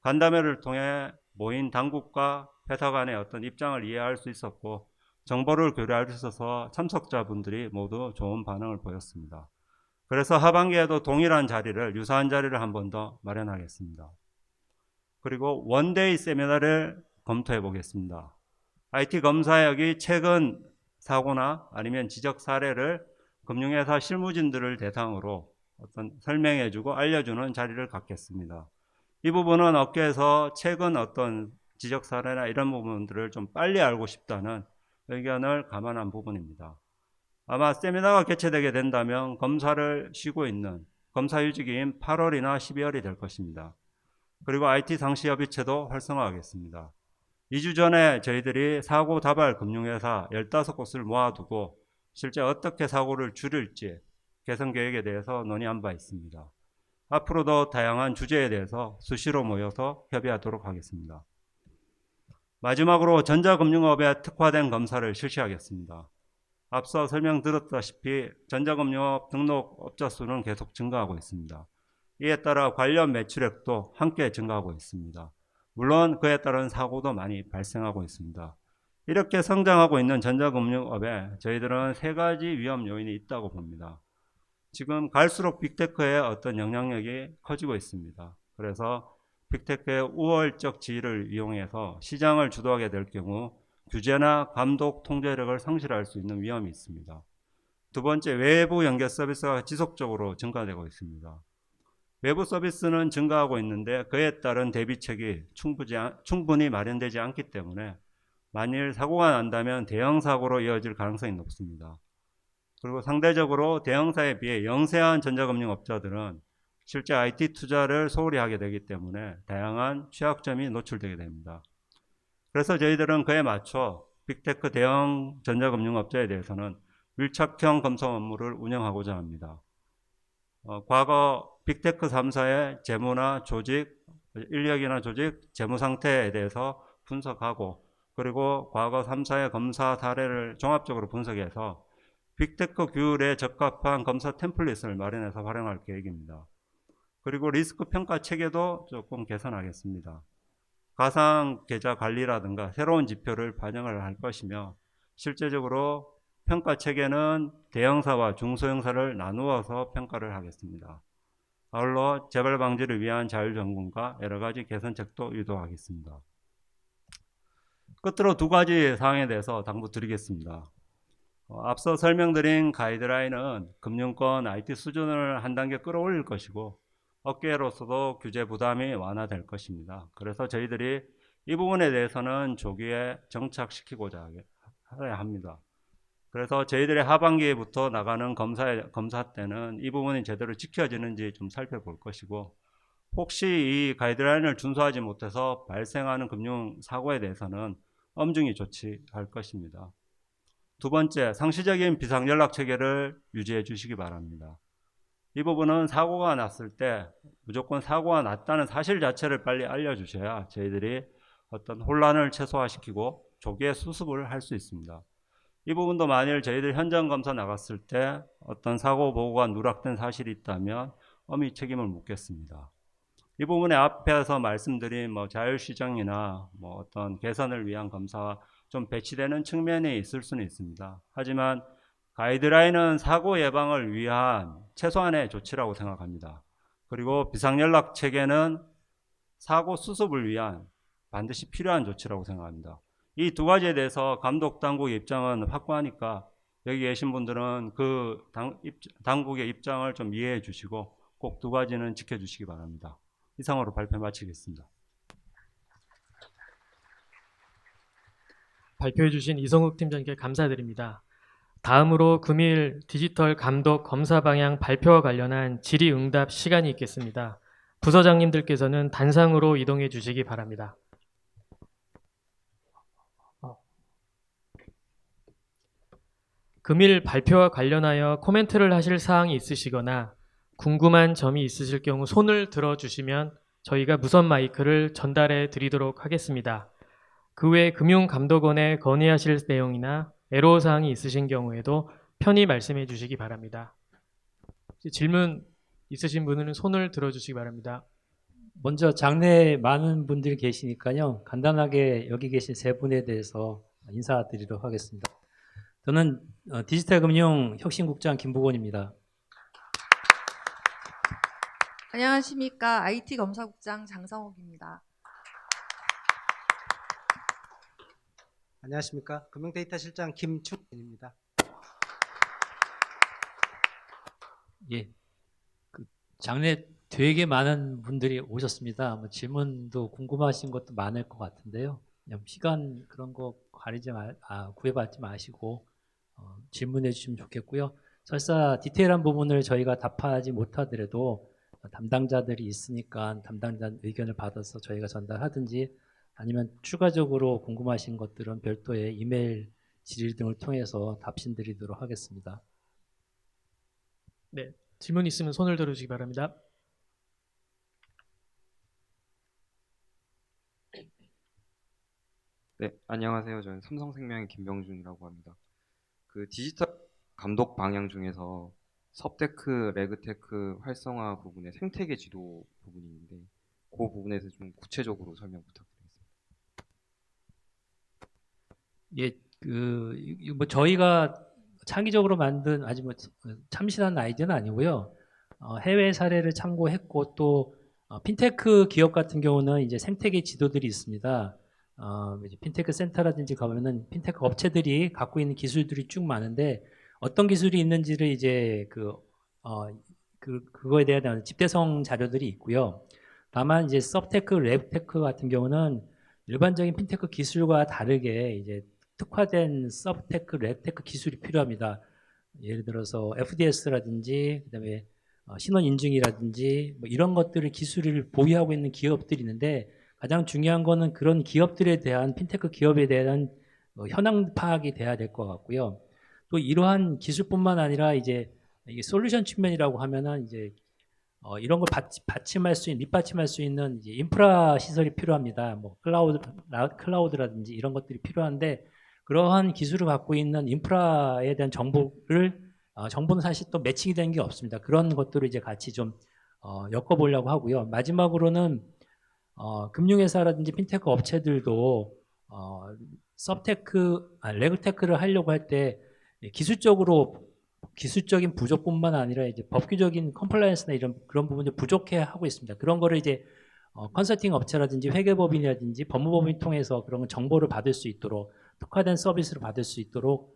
간담회를 통해 모인 당국과 회사 간의 어떤 입장을 이해할 수 있었고 정보를 교류할 수 있어서 참석자분들이 모두 좋은 반응을 보였습니다. 그래서 하반기에도 동일한 자리를, 유사한 자리를 한 번 더 마련하겠습니다. 그리고 원데이 세미나를 검토해 보겠습니다. IT 검사역이 최근 사고나 아니면 지적 사례를 금융회사 실무진들을 대상으로 어떤 설명해 주고 알려주는 자리를 갖겠습니다. 이 부분은 업계에서 최근 어떤 지적 사례나 이런 부분들을 좀 빨리 알고 싶다는 의견을 감안한 부분입니다. 아마 세미나가 개최되게 된다면 검사를 쉬고 있는 검사휴직인 8월이나 12월이 될 것입니다. 그리고 IT 상시협의체도 활성화하겠습니다. 2주 전에 저희들이 사고 다발 금융회사 15곳을 모아두고 실제 어떻게 사고를 줄일지 개선 계획에 대해서 논의한 바 있습니다. 앞으로도 다양한 주제에 대해서 수시로 모여서 협의하도록 하겠습니다. 마지막으로 전자금융업에 특화된 검사를 실시하겠습니다. 앞서 설명드렸다시피 전자금융업 등록업자 수는 계속 증가하고 있습니다. 이에 따라 관련 매출액도 함께 증가하고 있습니다. 물론 그에 따른 사고도 많이 발생하고 있습니다. 이렇게 성장하고 있는 전자금융업에 저희들은 세 가지 위험 요인이 있다고 봅니다. 지금 갈수록 빅테크의 어떤 영향력이 커지고 있습니다. 그래서 빅테크의 우월적 지위를 이용해서 시장을 주도하게 될 경우 규제나 감독 통제력을 상실할 수 있는 위험이 있습니다. 두 번째, 외부 연계 서비스가 지속적으로 증가되고 있습니다. 외부 서비스는 증가하고 있는데 그에 따른 대비책이 충분히 마련되지 않기 때문에 만일 사고가 난다면 대형 사고로 이어질 가능성이 높습니다. 그리고 상대적으로 대형사에 비해 영세한 전자금융업자들은 실제 IT 투자를 소홀히 하게 되기 때문에 다양한 취약점이 노출되게 됩니다. 그래서 저희들은 그에 맞춰 빅테크 대형 전자금융업자에 대해서는 밀착형 검사 업무를 운영하고자 합니다. 과거 빅테크 3사의 재무나 조직, 인력이나 조직, 재무 상태에 대해서 분석하고 그리고 과거 3사의 검사 사례를 종합적으로 분석해서 빅테크 규율에 적합한 검사 템플릿을 마련해서 활용할 계획입니다. 그리고 리스크 평가 체계도 조금 개선하겠습니다. 가상 계좌 관리라든가 새로운 지표를 반영을 할 것이며 실제적으로 평가 체계는 대형사와 중소형사를 나누어서 평가를 하겠습니다. 아울러 재발 방지를 위한 자율점검과 여러 가지 개선책도 유도하겠습니다. 끝으로 두 가지 사항에 대해서 당부드리겠습니다. 앞서 설명드린 가이드라인은 금융권 IT 수준을 한 단계 끌어올릴 것이고 업계로서도 규제 부담이 완화될 것입니다. 그래서 저희들이 이 부분에 대해서는 조기에 정착시키고자 해야 합니다. 그래서 저희들의 하반기부터 나가는 검사 때는 이 부분이 제대로 지켜지는지 좀 살펴볼 것이고 혹시 이 가이드라인을 준수하지 못해서 발생하는 금융사고에 대해서는 엄중히 조치할 것입니다. 두 번째, 상시적인 비상연락체계를 유지해 주시기 바랍니다. 이 부분은 사고가 났을 때 무조건 사고가 났다는 사실 자체를 빨리 알려주셔야 저희들이 어떤 혼란을 최소화시키고 조기에 수습을 할 수 있습니다. 이 부분도 만일 저희들 현장 검사 나갔을 때 어떤 사고 보고가 누락된 사실이 있다면 엄히 책임을 묻겠습니다. 이 부분에 앞에서 말씀드린 자율시정이나 어떤 개선을 위한 검사와 좀 배치되는 측면이 있을 수는 있습니다. 하지만 가이드라인은 사고 예방을 위한 최소한의 조치라고 생각합니다. 그리고 비상연락 체계는 사고 수습을 위한 반드시 필요한 조치라고 생각합니다. 이 두 가지에 대해서 감독 당국의 입장은 확고하니까 여기 계신 분들은 그 당국의 입장을 좀 이해해 주시고 꼭 두 가지는 지켜주시기 바랍니다. 이상으로 발표 마치겠습니다. 발표해 주신 이성욱 팀장님께 감사드립니다. 다음으로 금일 디지털 감독 검사 방향 발표와 관련한 질의응답 시간이 있겠습니다. 부서장님들께서는 단상으로 이동해 주시기 바랍니다. 금일 발표와 관련하여 코멘트를 하실 사항이 있으시거나 궁금한 점이 있으실 경우 손을 들어주시면 저희가 무선 마이크를 전달해 드리도록 하겠습니다. 그 외 금융감독원에 건의하실 내용이나 애로사항이 있으신 경우에도 편히 말씀해 주시기 바랍니다. 질문 있으신 분은 손을 들어주시기 바랍니다. 먼저 장내에 많은 분들이 계시니까요. 간단하게 여기 계신 세 분에 대해서 인사드리도록 하겠습니다. 저는 디지털금융혁신국장 김보건입니다. 안녕하십니까. IT검사국장 장성옥입니다. 안녕하십니까. 금융데이터실장 김충입니다. 예, 장내 되게 많은 분들이 오셨습니다. 질문도 궁금하신 것도 많을 것 같은데요. 그냥 시간 그런 거 구애받지 마시고 질문해 주시면 좋겠고요. 설사 디테일한 부분을 저희가 답하지 못하더라도 담당자들이 있으니까 담당자 의견을 받아서 저희가 전달하든지 아니면 추가적으로 궁금하신 것들은 별도의 이메일 질의 등을 통해서 답신드리도록 하겠습니다. 네, 질문 있으면 손을 들어주시기 바랍니다. 네, 안녕하세요. 저는 삼성생명의 김병준이라고 합니다. 그 디지털 감독 방향 중에서 섭테크, 레그테크 활성화 부분에 생태계 지도 부분이 있는데 그 부분에서 좀 구체적으로 설명 부탁드리겠습니다. 예, 뭐 저희가 창의적으로 만든 아주 뭐 참신한 아이디어는 아니고요. 해외 사례를 참고했고 또 핀테크 기업 같은 경우는 이제 생태계 지도들이 있습니다. 이제 핀테크 센터라든지 가면은 핀테크 업체들이 갖고 있는 기술들이 쭉 많은데 어떤 기술이 있는지를 이제 그거에 대한 집대성 자료들이 있고요. 다만 이제 섭테크, 랩테크 같은 경우는 일반적인 핀테크 기술과 다르게 이제 특화된 섭테크, 랩테크 기술이 필요합니다. 예를 들어서 FDS라든지 그다음에 신원 인증이라든지 뭐 이런 것들을 기술을 보유하고 있는 기업들이 있는데 가장 중요한 거는 그런 기업들에 대한 핀테크 기업에 대한 현황 파악이 돼야 될 것 같고요. 또 이러한 기술뿐만 아니라 이제 이게 솔루션 측면이라고 하면은 이제 이런 걸 밑받침할 수 있는 이제 인프라 시설이 필요합니다. 뭐 클라우드라든지 이런 것들이 필요한데 그러한 기술을 갖고 있는 인프라에 대한 정보는 사실 또 매칭이 되는 게 없습니다. 그런 것들을 이제 같이 좀 엮어보려고 하고요. 마지막으로는 금융회사라든지 핀테크 업체들도 레그테크를 하려고 할 때 기술적인 부족뿐만 아니라 이제 법규적인 컴플라이언스나 그런 부분들 부족해 하고 있습니다. 그런 거를 이제 컨설팅 업체라든지 회계법인이라든지 법무법인을 통해서 그런 정보를 받을 수 있도록 특화된 서비스를 받을 수 있도록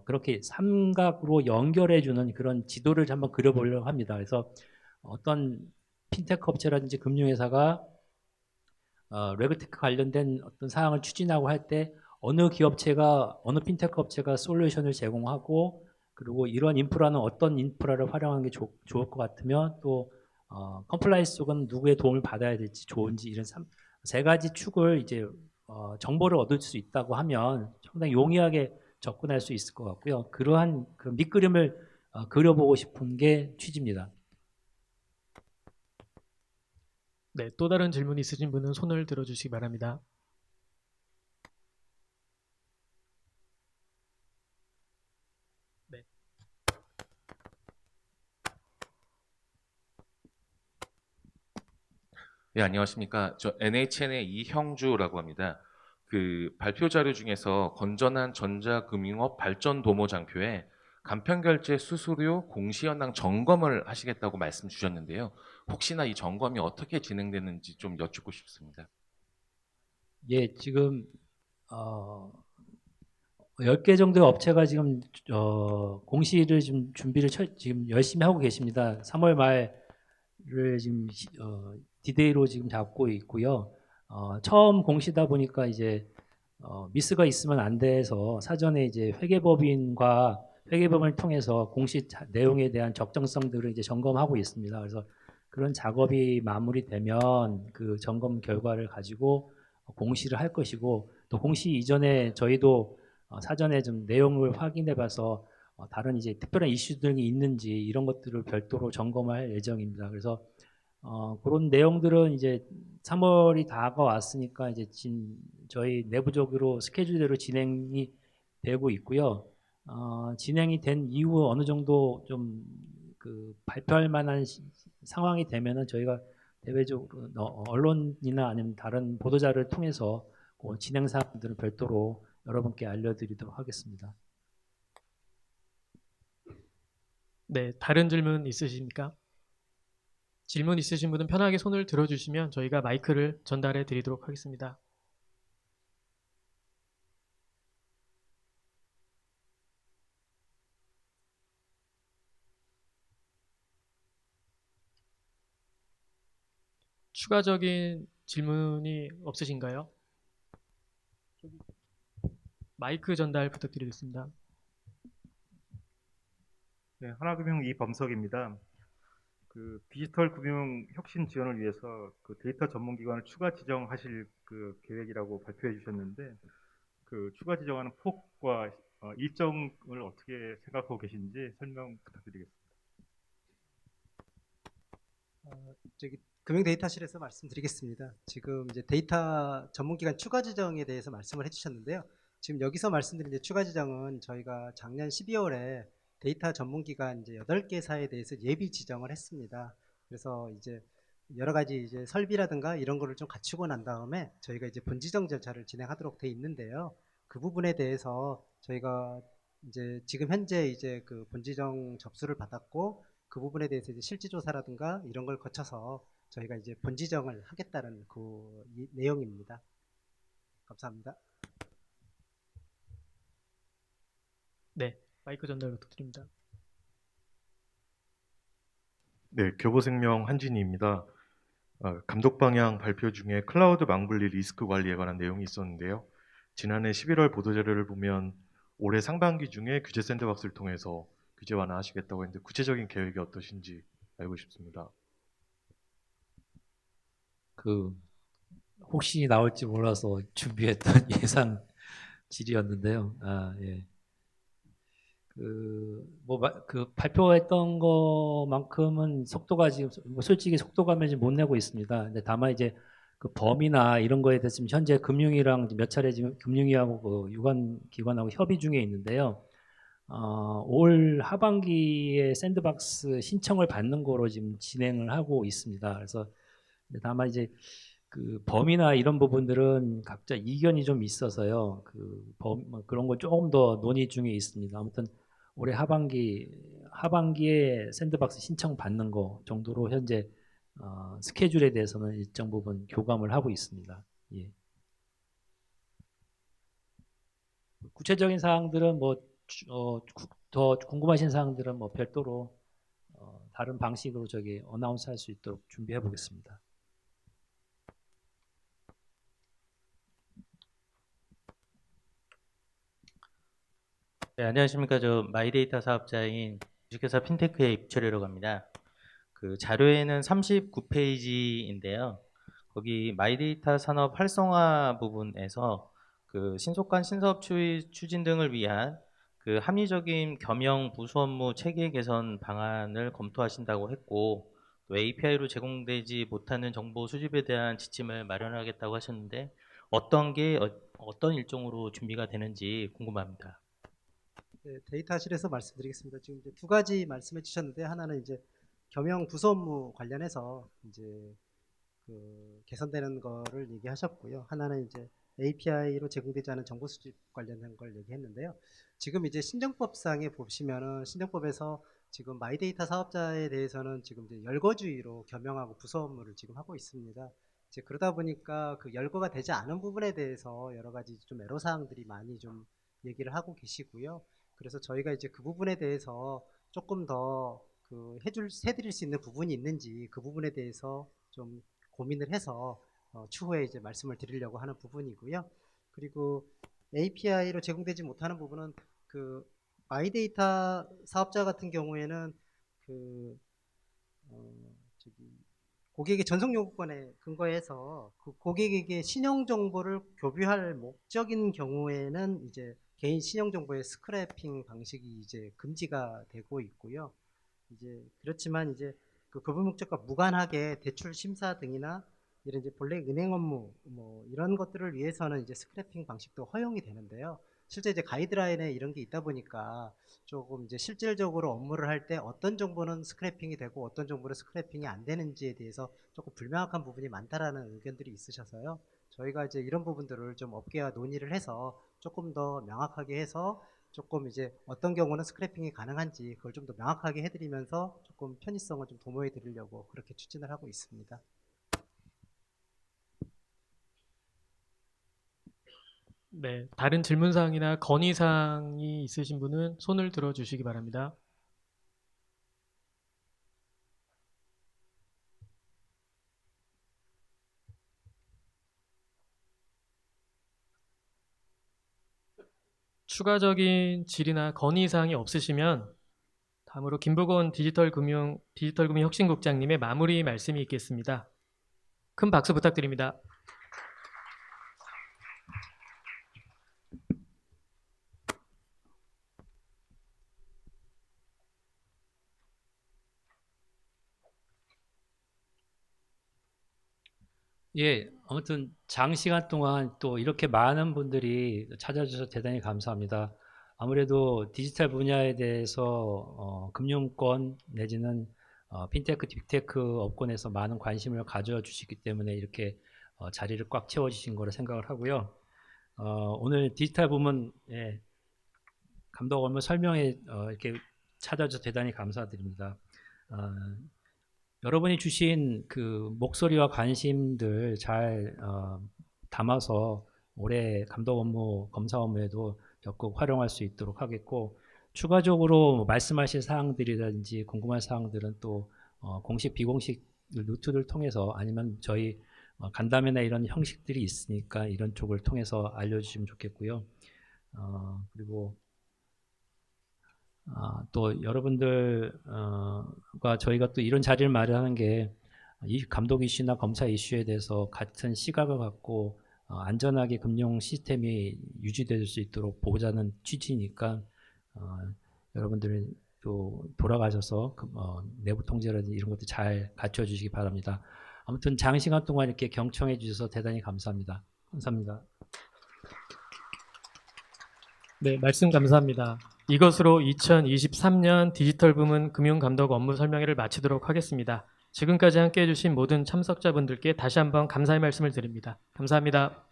그렇게 삼각으로 연결해주는 그런 지도를 한번 그려보려고 합니다. 그래서 어떤 핀테크 업체라든지 금융회사가 레그테크 관련된 어떤 사항을 추진하고 할 때 어느 핀테크 업체가 솔루션을 제공하고 그리고 이런 인프라는 어떤 인프라를 활용하는 게 좋을 것 같으면 또 컴플라이언스 쪽은 누구의 도움을 받아야 될지 좋은지 이런 세 가지 축을 이제 정보를 얻을 수 있다고 하면 상당히 용이하게 접근할 수 있을 것 같고요. 그러한 그 밑그림을 그려보고 싶은 게 취지입니다. 네, 또 다른 질문 있으신 분은 손을 들어주시기 바랍니다. 네. 네, 안녕하십니까. 저 NHN의 이형주라고 합니다. 그 발표 자료 중에서 건전한 전자금융업 발전 도모 장표에 간편결제 수수료 공시현황 점검을 하시겠다고 말씀 주셨는데요. 혹시나 이 점검이 어떻게 진행되는지 좀 여쭙고 싶습니다. 예, 지금 10개 정도의 업체가 지금 공시를 지금 준비를 지금 열심히 하고 계십니다. 3월 말을 지금 디데이로 지금 잡고 있고요. 처음 공시다 보니까 이제 미스가 있으면 안 돼서 사전에 이제 회계법인과 회계법을 통해서 공시 내용에 대한 적정성들을 이제 점검하고 있습니다. 그래서 그런 작업이 마무리되면 그 점검 결과를 가지고 공시를 할 것이고, 또 공시 이전에 저희도 사전에 좀 내용을 확인해 봐서 다른 이제 특별한 이슈 등이 있는지 이런 것들을 별도로 점검할 예정입니다. 그래서 그런 내용들은 이제 3월이 다가왔으니까 이제 저희 내부적으로 스케줄대로 진행이 되고 있고요. 진행이 된 이후 어느 정도 좀 그 발표할 만한 상황이 되면은 저희가 대외적으로 언론이나 아니면 다른 보도자를 통해서 그 진행 사항들을 별도로 여러분께 알려드리도록 하겠습니다. 네, 다른 질문 있으십니까? 질문 있으신 분은 편하게 손을 들어주시면 저희가 마이크를 전달해 드리도록 하겠습니다. 추가적인 질문이 없으신가요? 마이크 전달 부탁드리겠습니다. 네, 하나금융 이범석입니다. 그 디지털 금융 혁신 지원을 위해서 그 데이터 전문기관을 추가 지정하실 그 계획이라고 발표해 주셨는데, 그 추가 지정하는 폭과 일정을 어떻게 생각하고 계신지 설명 부탁드리겠습니다. 저기 금융데이터실에서 말씀드리겠습니다. 지금 이제 데이터 전문기관 추가 지정에 대해서 말씀을 해주셨는데요. 지금 여기서 말씀드린 이제 추가 지정은 저희가 작년 12월에 데이터 전문기관 이제 8개사에 대해서 예비 지정을 했습니다. 그래서 이제 여러 가지 이제 설비라든가 이런 거를 좀 갖추고 난 다음에 저희가 이제 본지정 절차를 진행하도록 돼 있는데요. 그 부분에 대해서 저희가 이제 지금 현재 이제 그 본지정 접수를 받았고, 그 부분에 대해서 이제 실지조사라든가 이런 걸 거쳐서 저희가 이제 본지정을 하겠다는 그 내용입니다. 감사합니다. 네, 마이크 전달 부탁드립니다. 네, 교보생명 한진희입니다. 감독 방향 발표 중에 클라우드 망분리 리스크 관리에 관한 내용이 있었는데요. 지난해 11월 보도자료를 보면 올해 상반기 중에 규제 샌드박스를 통해서 규제 완화하시겠다고 했는데 구체적인 계획이 어떠신지 알고 싶습니다. 그 혹시 나올지 몰라서 준비했던 예상 질의였는데요. 예. 그 발표했던 것만큼은 속도가 지금 솔직히 속도감을 못 내고 있습니다. 근데 다만 이제 그 범위나 이런 거에 대해서 지금 현재 금융위랑 몇 차례 지금 금융위하고 그 유관 기관하고 협의 중에 있는데요. 올 하반기에 샌드박스 신청을 받는 거로 지금 진행을 하고 있습니다. 그래서 다만 이제 그 범위나 이런 부분들은 각자 이견이 좀 있어서요. 그런 거 조금 더 논의 중에 있습니다. 아무튼 올해 하반기에 샌드박스 신청 받는 거 정도로 현재 스케줄에 대해서는 일정 부분 교감을 하고 있습니다. 예. 구체적인 사항들은 더 궁금하신 사항들은 별도로 다른 방식으로 어나운스 할 수 있도록 준비해 보겠습니다. 네, 안녕하십니까. 저 마이데이터 사업자인 주식회사 핀테크의 입철이라고 합니다. 그 자료에는 39페이지인데요. 거기 마이데이터 산업 활성화 부분에서 그 신속한 신사업 추진 등을 위한 그 합리적인 겸용 부수 업무 체계 개선 방안을 검토하신다고 했고, 또 API로 제공되지 못하는 정보 수집에 대한 지침을 마련하겠다고 하셨는데 어떤 일정으로 준비가 되는지 궁금합니다. 네, 데이터실에서 말씀드리겠습니다. 지금 이제 두 가지 말씀해 주셨는데, 하나는 이제 겸용 부수 업무 관련해서 이제 그 개선되는 거를 얘기하셨고요. 하나는 이제 API로 제공되지 않은 정보 수집 관련된 걸 얘기했는데요. 지금 이제 신정법상에 보시면은 신정법에서 지금 마이데이터 사업자에 대해서는 지금 이제 열거주의로 겸용하고 부서 업무를 지금 하고 있습니다. 이제 그러다 보니까 그 열거가 되지 않은 부분에 대해서 여러 가지 좀 애로사항들이 많이 좀 얘기를 하고 계시고요. 그래서 저희가 이제 그 부분에 대해서 조금 더 그 해드릴 수 있는 부분이 있는지 그 부분에 대해서 좀 고민을 해서 추후에 이제 말씀을 드리려고 하는 부분이고요. 그리고 API로 제공되지 못하는 부분은 그 마이데이터 사업자 같은 경우에는 그 고객의 전송 요구권에 근거해서 그 고객에게 신용 정보를 교부할 목적인 경우에는 이제 개인 신용 정보의 스크래핑 방식이 이제 금지가 되고 있고요. 이제 그렇지만 이제 그 교부 목적과 무관하게 대출 심사 등이나 이런 이제 본래 은행 업무 뭐 이런 것들을 위해서는 이제 스크래핑 방식도 허용이 되는데요. 실제 이제 가이드라인에 이런 게 있다 보니까 조금 이제 실질적으로 업무를 할 때 어떤 정보는 스크래핑이 되고 어떤 정보는 스크래핑이 안 되는지에 대해서 조금 불명확한 부분이 많다라는 의견들이 있으셔서요. 저희가 이제 이런 부분들을 좀 업계와 논의를 해서 조금 더 명확하게 해서 조금 이제 어떤 경우는 스크래핑이 가능한지 그걸 좀 더 명확하게 해드리면서 조금 편의성을 좀 도모해 드리려고 그렇게 추진을 하고 있습니다. 네, 다른 질문사항이나 건의사항이 있으신 분은 손을 들어주시기 바랍니다. 추가적인 질의나 건의사항이 없으시면 다음으로 김보건 디지털금융 혁신국장님의 마무리 말씀이 있겠습니다. 큰 박수 부탁드립니다. 예, 아무튼 장시간 동안 또 이렇게 많은 분들이 찾아주셔서 대단히 감사합니다. 아무래도 디지털 분야에 대해서 금융권 내지는 핀테크, 빅테크 업권에서 많은 관심을 가져주시기 때문에 이렇게 자리를 꽉 채워주신 거로 생각을 하고요. 오늘 디지털 부문 감독 업무 설명에 이렇게 찾아주셔서 대단히 감사드립니다. 여러분이 주신 그 목소리와 관심들 잘 담아서 올해 감독 업무, 검사 업무에도 적극 활용할 수 있도록 하겠고, 추가적으로 말씀하실 사항들이라든지 궁금한 사항들은 또 공식, 비공식 루트를 통해서 아니면 저희 간담회나 이런 형식들이 있으니까 이런 쪽을 통해서 알려주시면 좋겠고요. 그리고 또 여러분들과 저희가 또 이런 자리를 마련하는 게 이 감독 이슈나 검사 이슈에 대해서 같은 시각을 갖고 안전하게 금융 시스템이 유지될 수 있도록 보자는 취지니까 여러분들이 또 돌아가셔서 내부 통제라든지 이런 것도 잘 갖춰주시기 바랍니다. 아무튼 장시간 동안 이렇게 경청해 주셔서 대단히 감사합니다. 감사합니다. 네, 말씀 감사합니다. 이것으로 2023년 디지털 부문 금융감독 업무 설명회를 마치도록 하겠습니다. 지금까지 함께해 주신 모든 참석자분들께 다시 한번 감사의 말씀을 드립니다. 감사합니다.